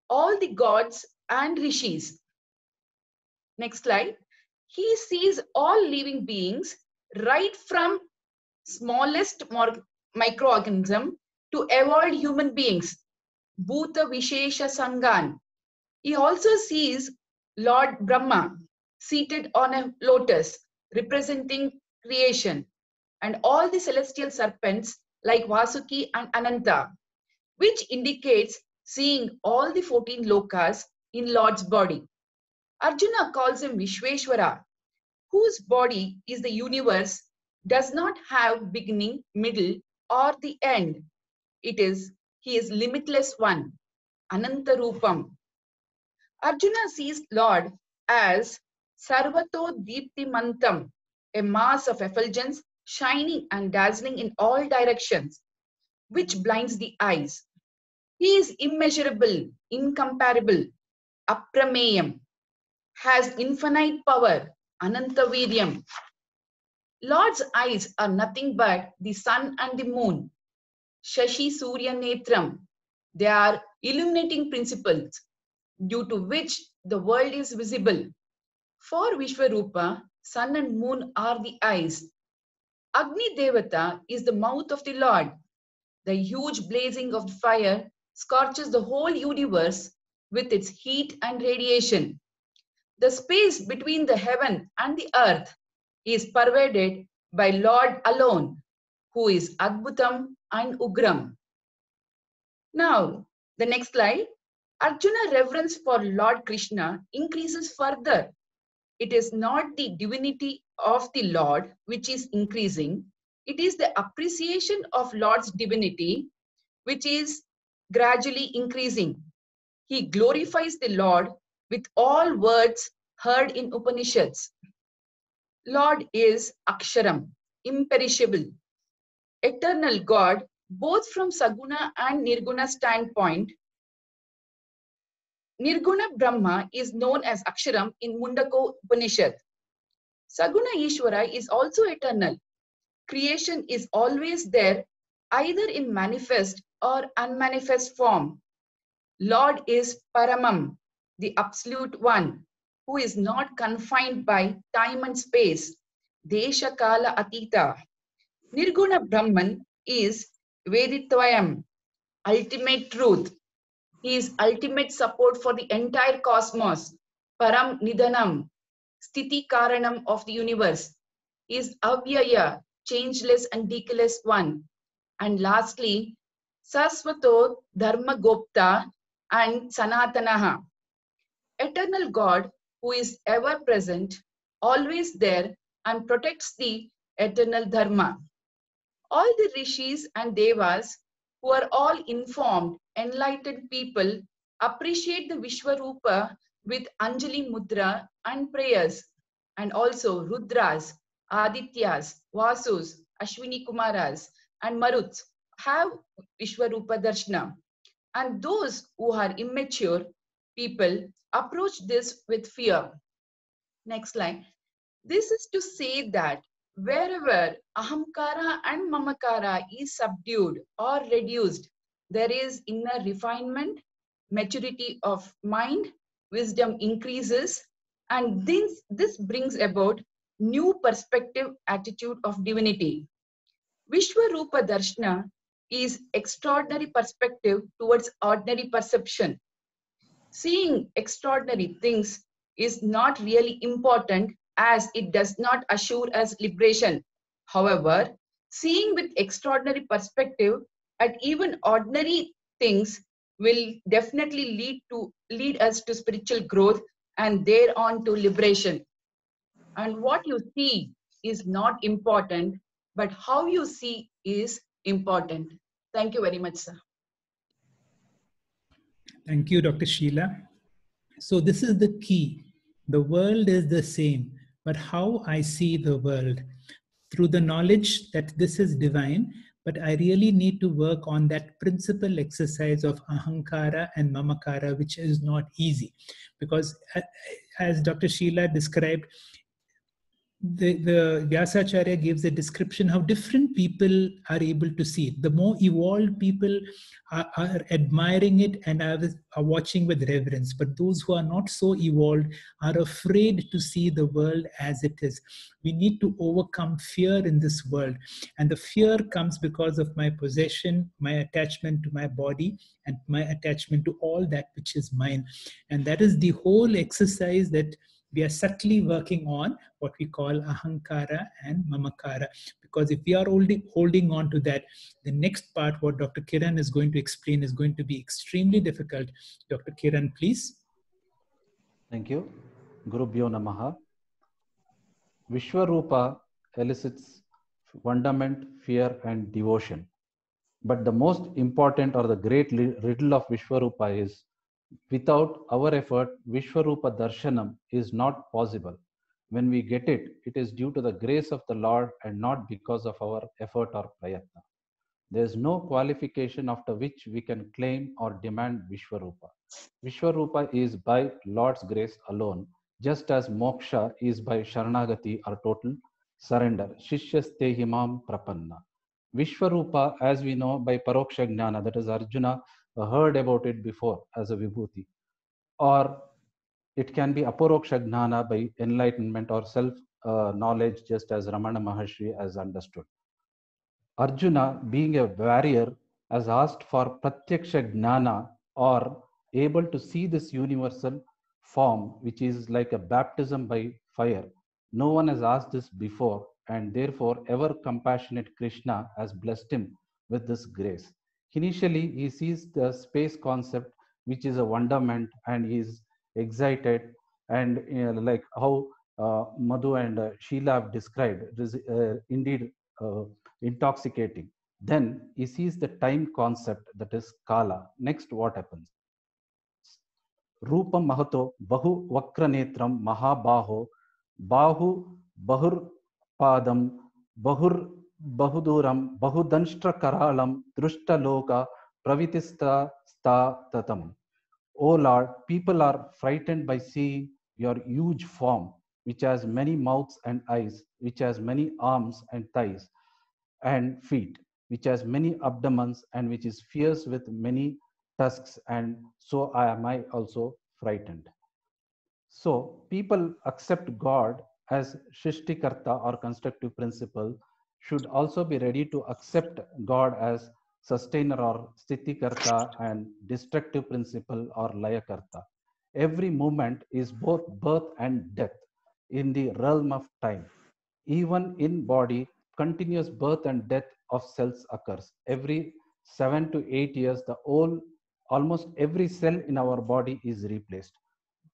all the gods and Rishis. Next slide. He sees all living beings right from smallest microorganism to evolved human beings, Bhuta Vishesha Sangan. He also sees Lord Brahma seated on a lotus representing creation and all the celestial serpents like Vasuki and Ananta, which indicates seeing all the 14 lokas in Lord's body. Arjuna calls him Vishveshwara, whose body is the universe, does not have beginning, middle, or the end. He is limitless one, Ananta Rupam. Arjuna sees Lord as Sarvato Deeptimantam, a mass of effulgence shining and dazzling in all directions, which blinds the eyes. He is immeasurable, incomparable, Aprameyam, has infinite power, Anantaviryam. Lord's eyes are nothing but the sun and the moon, Shashi Surya Netram. They are illuminating principles due to which the world is visible. For Vishvarupa, sun and moon are the eyes. Agni Devata is the mouth of the Lord. The huge blazing of the fire scorches the whole universe with its heat and radiation. The space between the heaven and the earth is pervaded by Lord alone, who is Adbhutam and Ugram. Now, the next slide. Arjuna reverence for Lord Krishna increases further. It is not the divinity of the Lord which is increasing. It is the appreciation of Lord's divinity which is gradually increasing. He glorifies the Lord with all words heard in Upanishads. Lord is Aksharam, imperishable, eternal God, both from Saguna and Nirguna standpoint. Nirguna Brahma is known as Aksharam in Mundaka Upanishad. Saguna Ishvara is also eternal. Creation is always there, either in manifest or unmanifest form. Lord is Paramam, the Absolute One, who is not confined by time and space. Desha Kala Atita. Nirguna Brahman is Veditvayam, ultimate truth. He is ultimate support for the entire cosmos. Param Nidanam, Sthiti Karanam of the universe. He is Avyaya, changeless and decayless one. And lastly, Saswato Dharma Gopta and Sanatanaha, eternal God who is ever present, always there, and protects the eternal Dharma. All the rishis and devas, who are all informed, enlightened people, appreciate the Vishvarupa with Anjali Mudra and prayers, and also Rudras, Adityas, Vasus, Ashwini Kumaras, and Maruts have Vishvarupa Darshana. And those who are immature people approach this with fear. Next slide. This is to say that wherever ahamkara and mamakara is subdued or reduced, there is inner refinement, maturity of mind, wisdom increases, and this brings about new perspective attitude of divinity. Vishvarupa Darshana is extraordinary perspective towards ordinary perception. Seeing extraordinary things is not really important as it does not assure us liberation. However, seeing with extraordinary perspective at even ordinary things will definitely lead us to spiritual growth and thereon to liberation. And what you see is not important, but how you see is important. Thank you very much, sir. Thank you, Dr. Sheila. So this is the key. The world is the same, but how I see the world through the knowledge that this is divine, but I really need to work on that principal exercise of ahamkara and mamakara, which is not easy. Because as Dr. Sheila described, the Vyasacharya gives a description how different people are able to see it. The more evolved people are admiring it and are watching with reverence. But those who are not so evolved are afraid to see the world as it is. We need to overcome fear in this world. And the fear comes because of my possession, my attachment to my body, and my attachment to all that which is mine. And that is the whole exercise that we are subtly working on, what we call ahamkara and mamakara. Because if we are holding on to that, the next part, what Dr. Kiran is going to explain, is going to be extremely difficult. Dr. Kiran, please. Thank you. Gurubhyo Namaha. Vishvarupa elicits wonderment, fear, and devotion. But the most important or the great riddle of Vishvarupa is, without our effort, Vishvarupa Darshanam is not possible. When we get it, it is due to the grace of the Lord and not because of our effort or prayatna. There is no qualification after which we can claim or demand Vishvarupa. Vishvarupa is by Lord's grace alone, just as moksha is by Sharanagati or total surrender. Shishyaste himam prapanna. Vishvarupa, as we know, by Paroksha Jnana, that is Arjuna heard about it before as a vibhuti, or it can be Aparoksha Jnana by enlightenment or self-knowledge, just as Ramana Maharshi has understood. Arjuna, being a warrior, has asked for Pratyaksha Jnana, or able to see this universal form, which is like a baptism by fire. No one has asked this before, and therefore ever compassionate Krishna has blessed him with this grace. Initially, he sees the space concept, which is a wonderment, and he is excited, and like how Madhu and Sheila have described, it is indeed intoxicating. Then he sees the time concept, that is kala. Next, what happens? Rupam mahato bahu vakranetram mahabaho bahu bahur padam bahur bahuduram bahudanshtra karalam drushta loka pravitista sta tatam. O Lord, people are frightened by seeing your huge form, which has many mouths and eyes, which has many arms and thighs and feet, which has many abdomens, and which is fierce with many tusks, and so am I also frightened. So people accept God as Shrishtikarta or constructive principle, should also be ready to accept God as sustainer or Sthitikarta and destructive principle or Layakarta. Every movement is both birth and death in the realm of time. Even in body, continuous birth and death of cells occurs. Every 7 to 8 years, almost every cell in our body is replaced.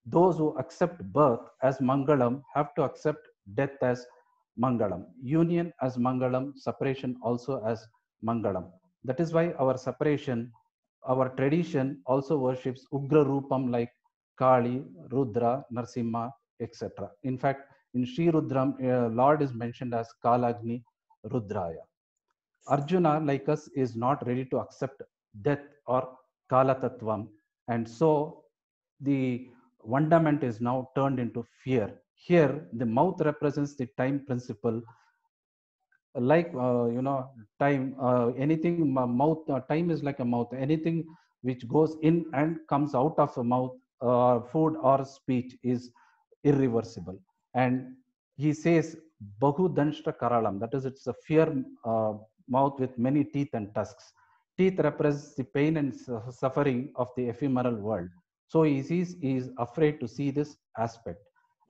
Those who accept birth as Mangalam have to accept death as Mangalam, union as Mangalam, separation also as Mangalam. That is why our separation, our tradition also worships Ugra Rupam like Kali, Rudra, Narsimha, etc. In fact, in Sri Rudram, Lord is mentioned as Kalagni Rudraya. Arjuna, like us, is not ready to accept death or Kala Tattvam, and so the wonderment is now turned into fear. Here, the mouth represents the time principle. Like time, anything mouth, time is like a mouth. Anything which goes in and comes out of a mouth, food or speech, is irreversible. And he says, Bahu Danshta Karalam, that is, it's a fear mouth with many teeth and tusks. Teeth represents the pain and suffering of the ephemeral world. So he is afraid to see this aspect.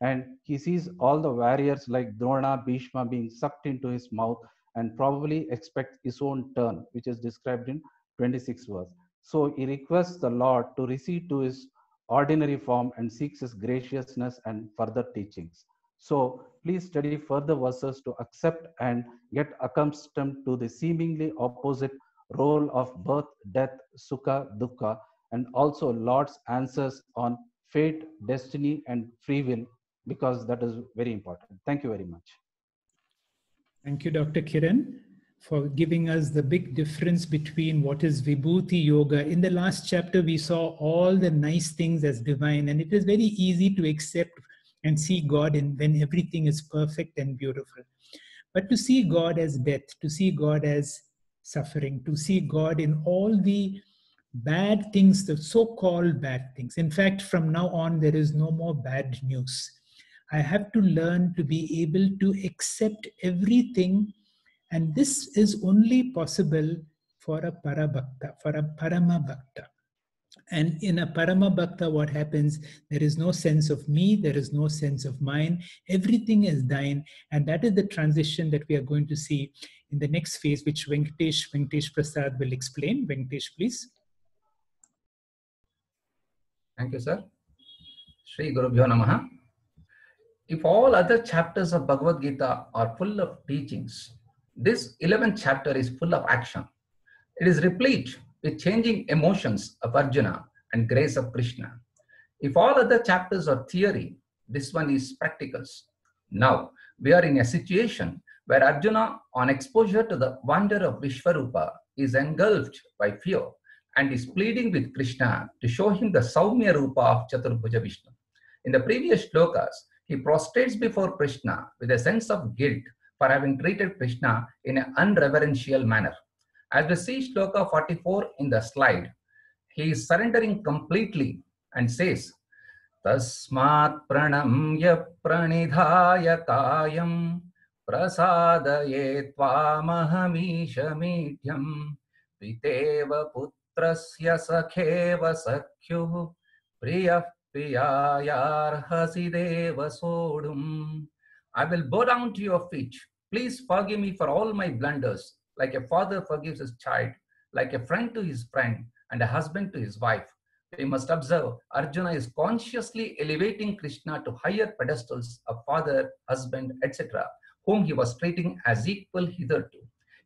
And he sees all the warriors like Drona, Bhishma being sucked into his mouth and probably expects his own turn, which is described in 26th verse. So he requests the Lord to recede to his ordinary form and seeks his graciousness and further teachings. So please study further verses to accept and get accustomed to the seemingly opposite role of birth, death, sukha, dukkha, and also Lord's answers on fate, destiny, and free will, because that is very important. Thank you very much. Thank you, Dr. Kiran, for giving us the big difference between what is Vibhuti Yoga. In the last chapter, we saw all the nice things as divine, and it is very easy to accept and see God when everything is perfect and beautiful. But to see God as death, to see God as suffering, to see God in all the bad things, the so-called bad things. In fact, from now on, there is no more bad news. I have to learn to be able to accept everything, and this is only possible for a Parabhakta, for a Paramabhakta. And in a Paramabhakta, what happens? There is no sense of me, there is no sense of mine, everything is thine, and that is the transition that we are going to see in the next phase, which Venkatesh Prasad will explain. Venkatesh, please. Thank you, sir. Shri Gurubhyo Namaha. If all other chapters of Bhagavad Gita are full of teachings, this 11th chapter is full of action. It is replete with changing emotions of Arjuna and grace of Krishna. If all other chapters are theory, this one is practicals. Now, we are in a situation where Arjuna, on exposure to the wonder of Vishvarupa, is engulfed by fear and is pleading with Krishna to show him the Saumya Rupa of Chaturbhuja Vishnu. In the previous shlokas, he prostrates before Krishna with a sense of guilt for having treated Krishna in an unreverential manner. As we see shloka 44 in the slide, he is surrendering completely and says, Tasmat pranamya pranidhaya kayam prasadaye tvamahamisha meetyam piteva putrasya sakheva sakhyuh priyah priyayarhasi deva sodum. I will bow down to your feet. Please forgive me for all my blunders, like a father forgives his child, like a friend to his friend, and a husband to his wife. We must observe Arjuna is consciously elevating Krishna to higher pedestals of father, husband, etc., whom he was treating as equal hitherto.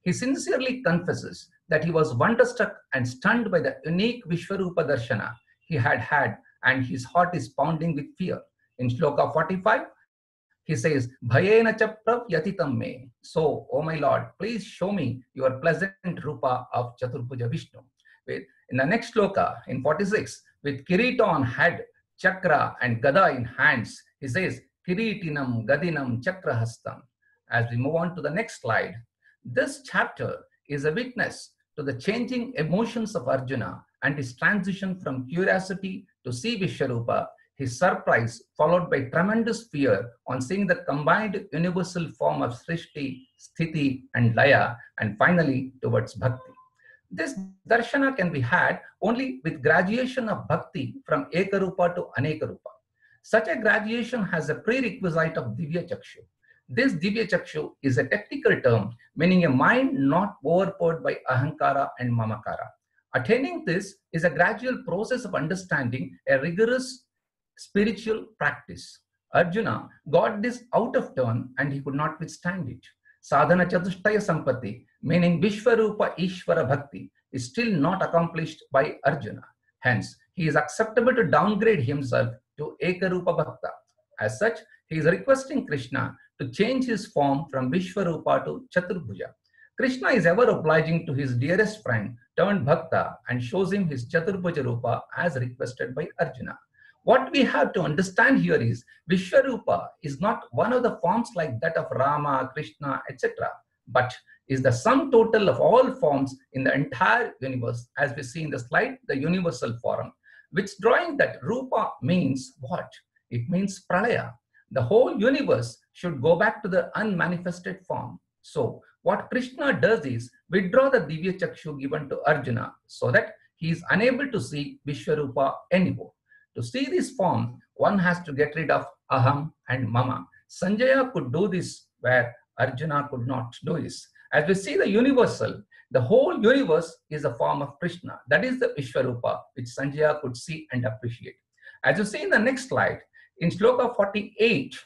He sincerely confesses that he was wonderstruck and stunned by the unique Vishvaroopa Darshan he had had, and his heart is pounding with fear. In shloka 45, he says, Bhayena cha pravyatitam me. So, oh my Lord, please show me your pleasant rupa of Chaturbhuja Vishnu. In the next shloka, in 46, with kirita on head, chakra and gada in hands. He says, Kiritinam Gadinam Chakrahastam. As we move on to the next slide, this chapter is a witness to the changing emotions of Arjuna and his transition from curiosity to see Vishvarupa, his surprise followed by tremendous fear on seeing the combined universal form of Srishti, Sthiti and Laya, and finally towards Bhakti. This darshana can be had only with graduation of Bhakti from Ekarupa to Anekarupa. Such a graduation has a prerequisite of Divya chakshu. This Divya chakshu is a technical term meaning a mind not overpowered by ahamkara and mamakara. Attaining this is a gradual process of understanding a rigorous spiritual practice. Arjuna got this out of turn and he could not withstand it. Sadhana chatushtaya sampatti, meaning Vishvarupa Ishvara Bhakti, is still not accomplished by Arjuna. Hence, he is acceptable to downgrade himself to Ekarupa Bhakta. As such, he is requesting Krishna to change his form from Vishvarupa to Chaturbhuja. Krishna is ever obliging to his dearest friend turned Bhakta and shows him his Chaturbhuja Rupa as requested by Arjuna. What we have to understand here is Vishvarupa is not one of the forms like that of Rama, Krishna, etc., but is the sum total of all forms in the entire universe, as we see in the slide, the universal form. Withdrawing that Rupa means what? It means Pralaya. The whole universe should go back to the unmanifested form. So, what Krishna does is withdraw the Divya Chakshu given to Arjuna so that he is unable to see Vishvarupa anymore. To see this form, one has to get rid of Aham and Mama. Sanjaya could do this where Arjuna could not do this. As we see the universal, the whole universe is a form of Krishna. That is the Vishvarupa, which Sanjaya could see and appreciate. As you see in the next slide, in Shloka 48,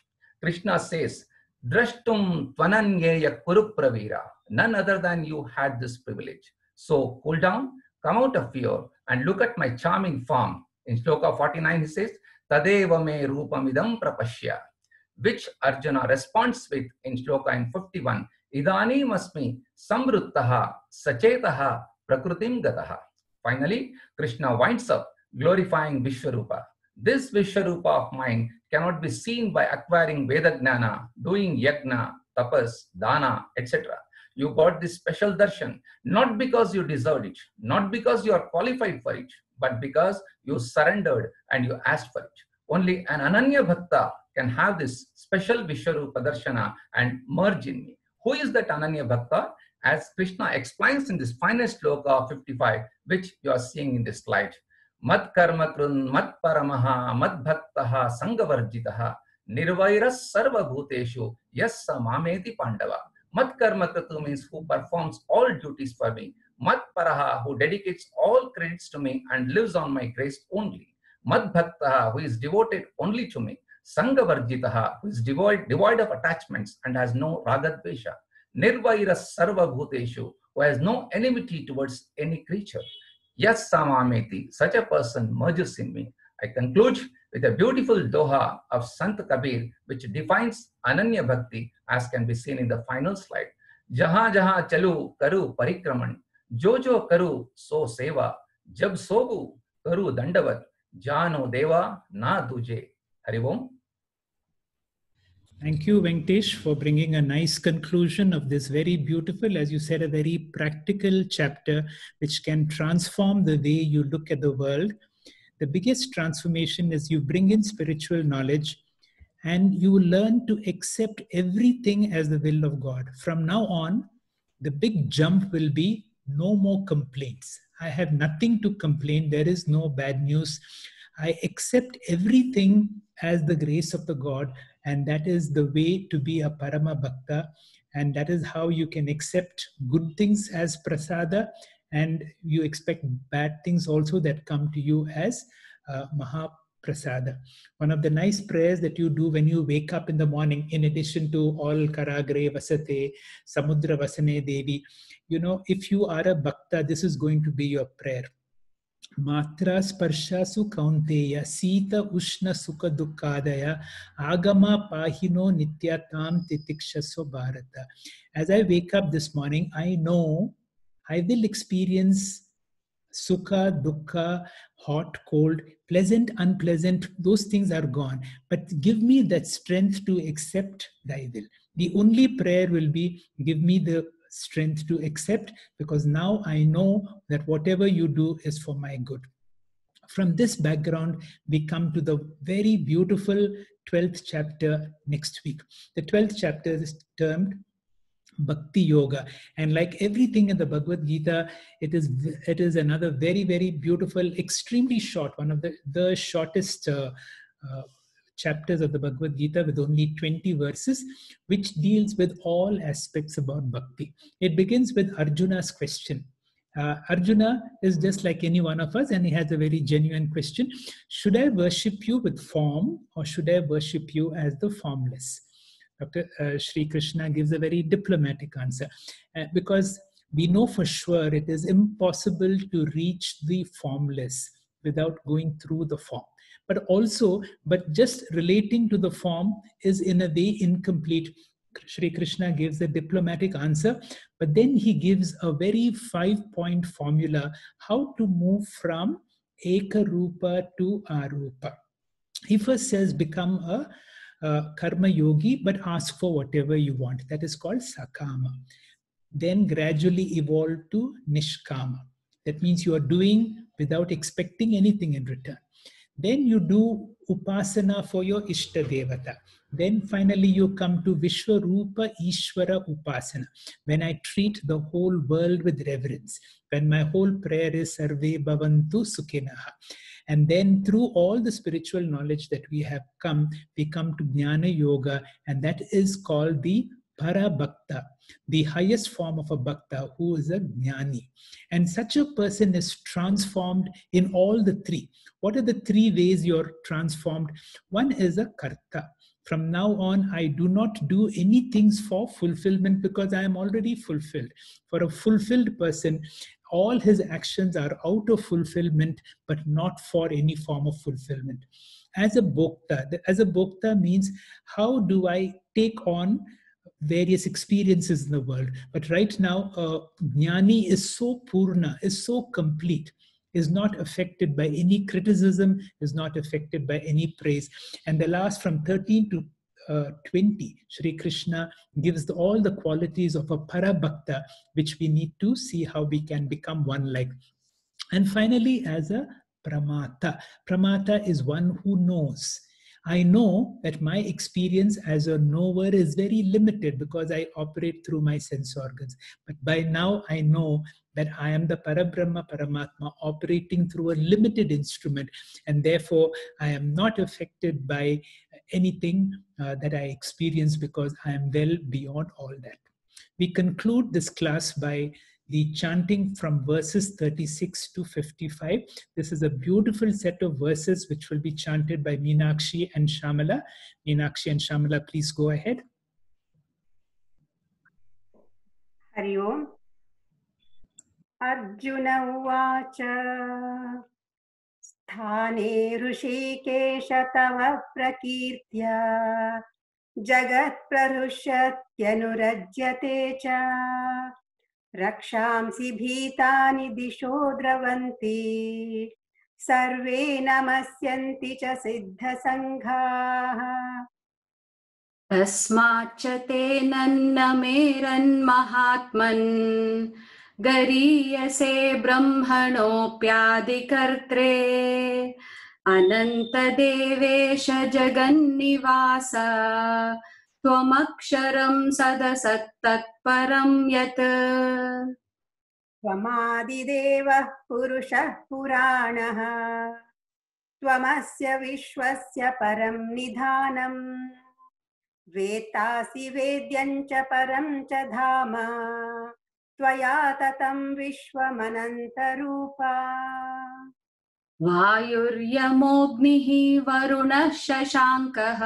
Krishna says, Drashtum Tvananyeya Kurupravira. None other than you had this privilege. So cool down, come out of fear, and look at my charming form. In Shloka 49, he says, Tadeva me rupamidam prapashya, which Arjuna responds with in Shloka 51, Idani masmi samruttaha sachetaha prakrutim gataha. Finally, Krishna winds up glorifying Vishvarupa. This Vishvarupa of mine cannot be seen by acquiring Vedagnana, doing yajna, tapas, dana, etc. You got this special darshan, not because you deserved it, not because you are qualified for it, but because you surrendered and you asked for it. Only an Ananya Bhakta can have this special Vishvarupa Darshana and merge in me. Who is that Ananya Bhakta? As Krishna explains in this final shloka 55, which you are seeing in this slide. Mat karma krun, mat paramaha, mat bhaktaha, sangavarjitaha, nirvairas sarva bhuteshu, yassa mameti pandava. Mat karma kratu means who performs all duties for me. Mat paraha, who dedicates all credits to me and lives on my grace only. Mad bhaktaha, who is devoted only to me. Sangavarjitaha, who is devoid of attachments and has no ragadvesha. Nirvaira sarva bhuteshu, who has no enmity towards any creature. Yas samameti, such a person merges in me. I conclude with a beautiful doha of Sant Kabir, which defines Ananya Bhakti, as can be seen in the final slide. Jaha jaha chalu karu parikraman, jo jo karu so seva, jab sobu karu dandavat, jano deva na duje. Hari Om. Thank you, Venkatesh, for bringing a nice conclusion of this very beautiful, as you said, a very practical chapter which can transform the way you look at the world. The biggest transformation is you bring in spiritual knowledge and you learn to accept everything as the will of God. From now on, the big jump will be no more complaints. I have nothing to complain. There is no bad news. I accept everything as the grace of the God, and that is the way to be a Parama Bhakta, and that is how you can accept good things as prasada, and you expect bad things also that come to you as Mahaprasada. One of the nice prayers that you do when you wake up in the morning, in addition to all Karagre Vasate, Samudra Vasane Devi, you know, if you are a Bhakta, this is going to be your prayer. Matra sparshasu kaunteya sita ushna sukha dukkadaya agama pahino nityatam titikshaso bharata. As I wake up this morning, I know I will experience Sukha, dukkha, hot, cold, pleasant, unpleasant, those things are gone. But give me that strength to accept thy will. The only prayer will be, give me the strength to accept, because now I know that whatever you do is for my good. From this background, we come to the very beautiful 12th chapter next week. The 12th chapter is termed Bhakti Yoga, and like everything in the Bhagavad Gita, it is another very, very beautiful, extremely short, one of the shortest chapters of the Bhagavad Gita, with only 20 verses, which deals with all aspects about bhakti. It begins with Arjuna's question. Arjuna is just like any one of us, and he has a very genuine question. Should I worship you with form, or should I worship you as the formless? Dr. Sri Krishna gives a very diplomatic answer, because we know for sure it is impossible to reach the formless without going through the form. But just relating to the form is in a way incomplete. Sri Krishna gives a diplomatic answer, but then he gives a very 5-point formula how to move from Ekarupa to Arupa. He first says, become a karma yogi, but ask for whatever you want. That is called sakama. Then gradually evolve to nishkama. That means you are doing without expecting anything in return. Then you do upasana for your Ishta Devata. Then finally you come to Vishvarupa Ishvara Upasana, when I treat the whole world with reverence, when my whole prayer is Sarve Bhavantu Sukhinaha. And then through all the spiritual knowledge that we have come, we come to Jnana Yoga, and that is called the Parabhakta, the highest form of a Bhakta, who is a Jnani. And such a person is transformed in all the three. What are the three ways you're transformed? One is a Karta. From now on, I do not do any things for fulfillment, because I am already fulfilled. For a fulfilled person, all his actions are out of fulfillment, but not for any form of fulfillment. As a bhokta means, how do I take on various experiences in the world? But right now, Jnani is so purna, is so complete, is not affected by any criticism, is not affected by any praise. And the last, from 13 to 20, Sri Krishna gives all the qualities of a Parabhakta, which we need to see how we can become one like. And finally, as a Pramata. Pramata is one who knows. I know that my experience as a knower is very limited, because I operate through my sense organs. But by now I know that I am the Parabrahma Paramatma operating through a limited instrument, and therefore I am not affected by anything that I experience, because I am well beyond all that. We conclude this class by the chanting from verses 36 to 55. This is a beautiful set of verses which will be chanted by Meenakshi and Shamala. Meenakshi and Shamala, please go ahead. Hari Om. Arjuna uvacha sthane Rishikesh तव प्रकीर्त्या जगत् प्रहृष्यत्यनुरज्यते च रक्षांसि भीतानि दिशो द्रवन्ति सर्वे नमस्यन्ति च सिद्धसङ्घाः तस्माच्च तेनन्नमेरन्महात्मन् गरीयसे ब्रह्मणोऽप्यादिकर्त्रे अनन्तदेवेश जगन्निवास त्वमक्षरं सदसत्तत्परं यत् त्वमादिदेवः पुरुषः पुराणः त्वमस्य विश्वस्य परं निधानम् वेत्तासि वेद्यं च परं च धाम त्वया ततं विश्वमनन्तरूपा वायुर्यमोऽग्निः वरुणः शशाङ्कः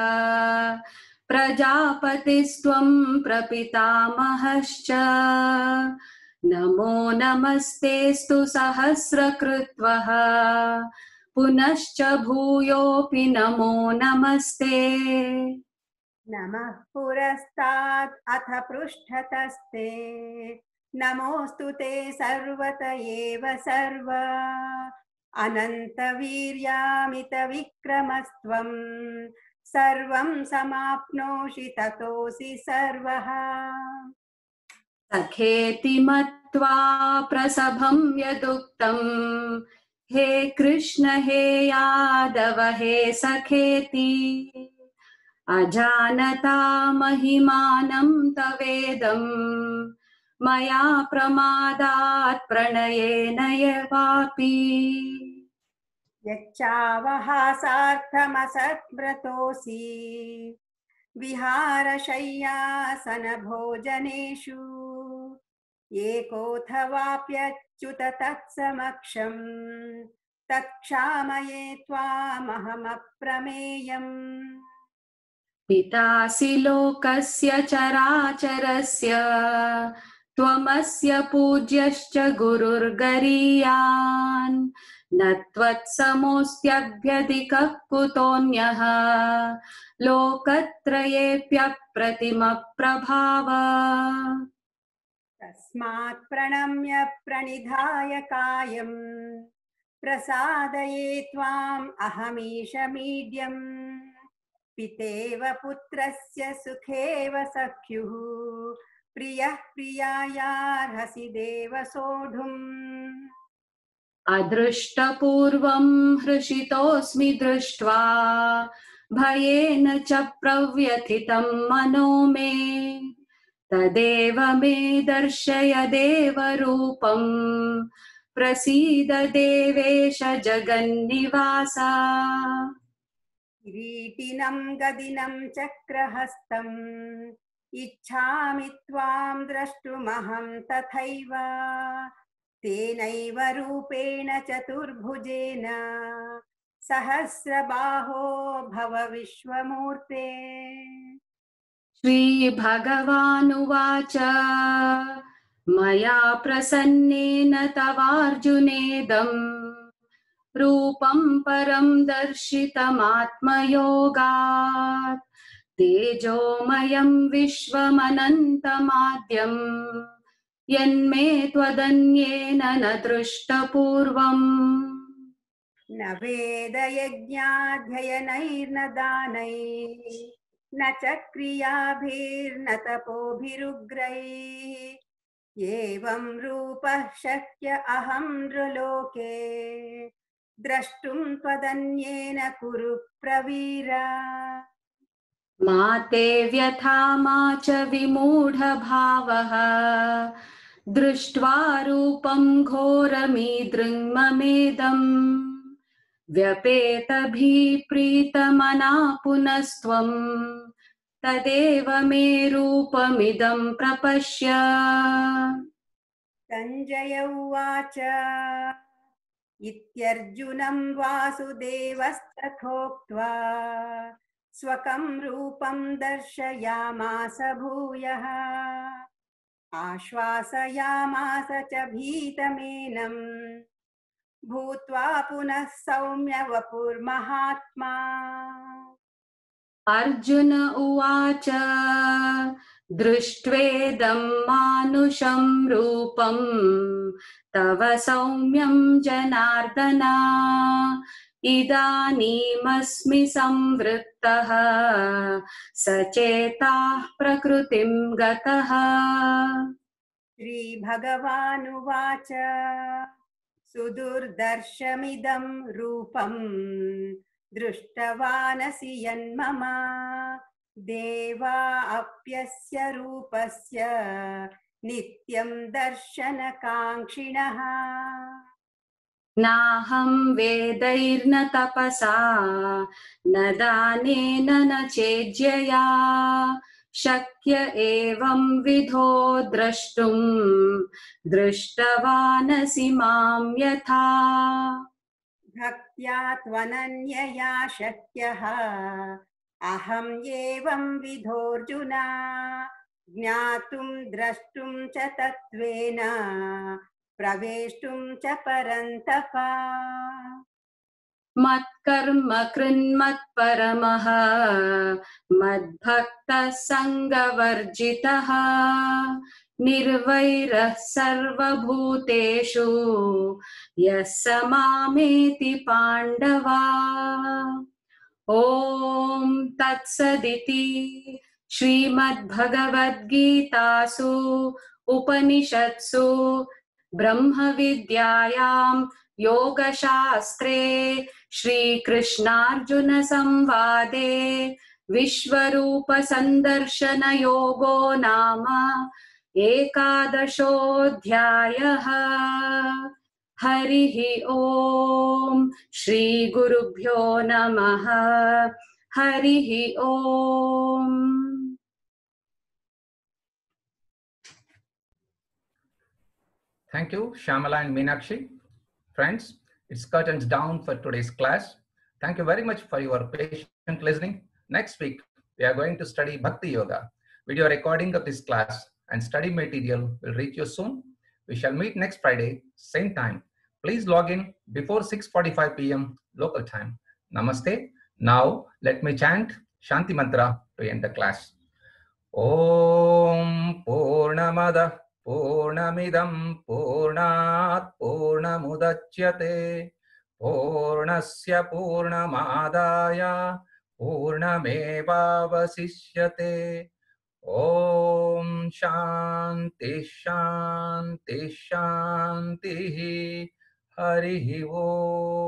प्रजापतिस्त्वं प्रपितामहश्च नमो नमस्तेऽस्तु सहस्रकृत्वः पुनश्च भूयोऽपि नमो नमस्ते नमः पुरस्तात् अथ पृष्ठतस्ते नमोऽस्तु ते सर्वत एव सर्व अनन्तवीर्यामितविक्रमस्त्वं सर्वं समाप्नोषि ततोऽसि सर्वः। सखेति मत्वा प्रसभं यदुक्तं हे कृष्ण हे यादव हे सखेति अजानता महिमानं तवेदं मया प्रमादात् प्रणयेन वापि। यच्चावहासार्थमसत्व्रतोऽसि विहारशय्यासनभोजनेषु एकोऽथवाप्यच्युत तत्समक्षं तत्क्षामये त्वामहमप्रमेयम्। पितासि लोकस्य चराचरस्य त्वमस्य पूज्यश्च गुरुर्गरीयान् न त्वत्समोऽस्त्यभ्यधिकः कुतोऽन्यः लोकत्रयेऽप्यप्रतिमप्रभाव। तस्मात् प्रणम्य प्रणिधाय कायं प्रसादये त्वाम् अहमीशमीड्यम्। पितेव पुत्रस्य सुखेव सख्युः प्रियः प्रियायार्हसि देव सोढुम्। अदृष्टपूर्वं हृषितोऽस्मि दृष्ट्वा भयेन च प्रव्यथितं मनो मे तदेव मे दर्शय देवरूपं प्रसीद देवेश जगन्निवास। किरीटिनं गदिनं चक्रहस्तम् इच्छामि त्वां द्रष्टुमहं तथैव तेनैव रूपेण चतुर्भुजेन सहस्रबाहो भव विश्वमूर्ते। श्रीभगवानुवाच मया प्रसन्नेन तवार्जुनेदम् रूपं परं दर्शितमात्मयोगात् तेजोमयं विश्वमनन्तमाद्यम् यन्मे त्वदन्येन न दृष्टपूर्वम्। न वेदयज्ञाध्ययनैर्न दानैः न च क्रियाभिर्न तपोभिरुग्रैः एवं रूपः शक्य अहं नृलोके द्रष्टुं त्वदन्येन कुरु प्रवीर। मा ते व्यथा मा च विमूढभावः दृष्ट्वा रूपं घोरमीदृङ्ममेदम् व्यपेतभिप्रीतमना पुनस्त्वं तदेव मे रूपमिदं प्रपश्य। संजय उवाच इत्यर्जुनं वासुदेवस्तथोक्त्वा स्वकं रूपं दर्शयामास भूयः आश्वासयामास च भीतमेनं भूत्वा पुनः सौम्य वपुर्महात्मा। अर्जुन उवाच दृष्ट्वेदं मानुषं रूपं तव सौम्यं जनार्दन इदानीमस्मि संवृत्तः सचेताः प्रकृतिं गतः। श्रीभगवानुवाच सुदुर्दर्शमिदं रूपं दृष्टवानसि यन्मम देवा अप्यस्य रूपस्य नित्यं दर्शनकाङ्क्षिणः। नाहं वेदैर्न तपसा न दानेन न चेज्यया शक्य एवं विधो द्रष्टुं दृष्टवानसि मां यथा। भक्त्या त्वनन्यया शक्यः अहं एवं विधोऽर्जुन ज्ञातुं द्रष्टुं च तत्त्वेन प्रवेष्टुं च परन्तप। मत्कर्म कृन्मत्परमः मद्भक्तः सङ्गवर्जितः निर्वैरः सर्वभूतेषु यः स मामेति पाण्डवा। ॐ तत्सदिति श्रीमद्भगवद्गीतासु उपनिषत्सु ब्रह्मविद्यायां योगशास्त्रे श्रीकृष्णार्जुनसंवादे विश्वरूपसन्दर्शनयोगो नाम एकादशोऽध्यायः। हरिः ॐ श्रीगुरुभ्यो नमः। हरिः ॐ। Thank you, Shyamala and Meenakshi. Friends, it's curtains down for today's class. Thank you very much for your patient listening. Next week, we are going to study Bhakti Yoga. Video recording of this class and study material will reach you soon. We shall meet next Friday, same time. Please log in before 6:45 p.m. local time. Namaste. Now, let me chant Shanti Mantra to end the class. Om Purnamada Purnamidam Purnat Purnamudachyate Purnasya Purnamadaya Purnamevavasishyate. Om Shanti Shanti Shanti. Harihi Om.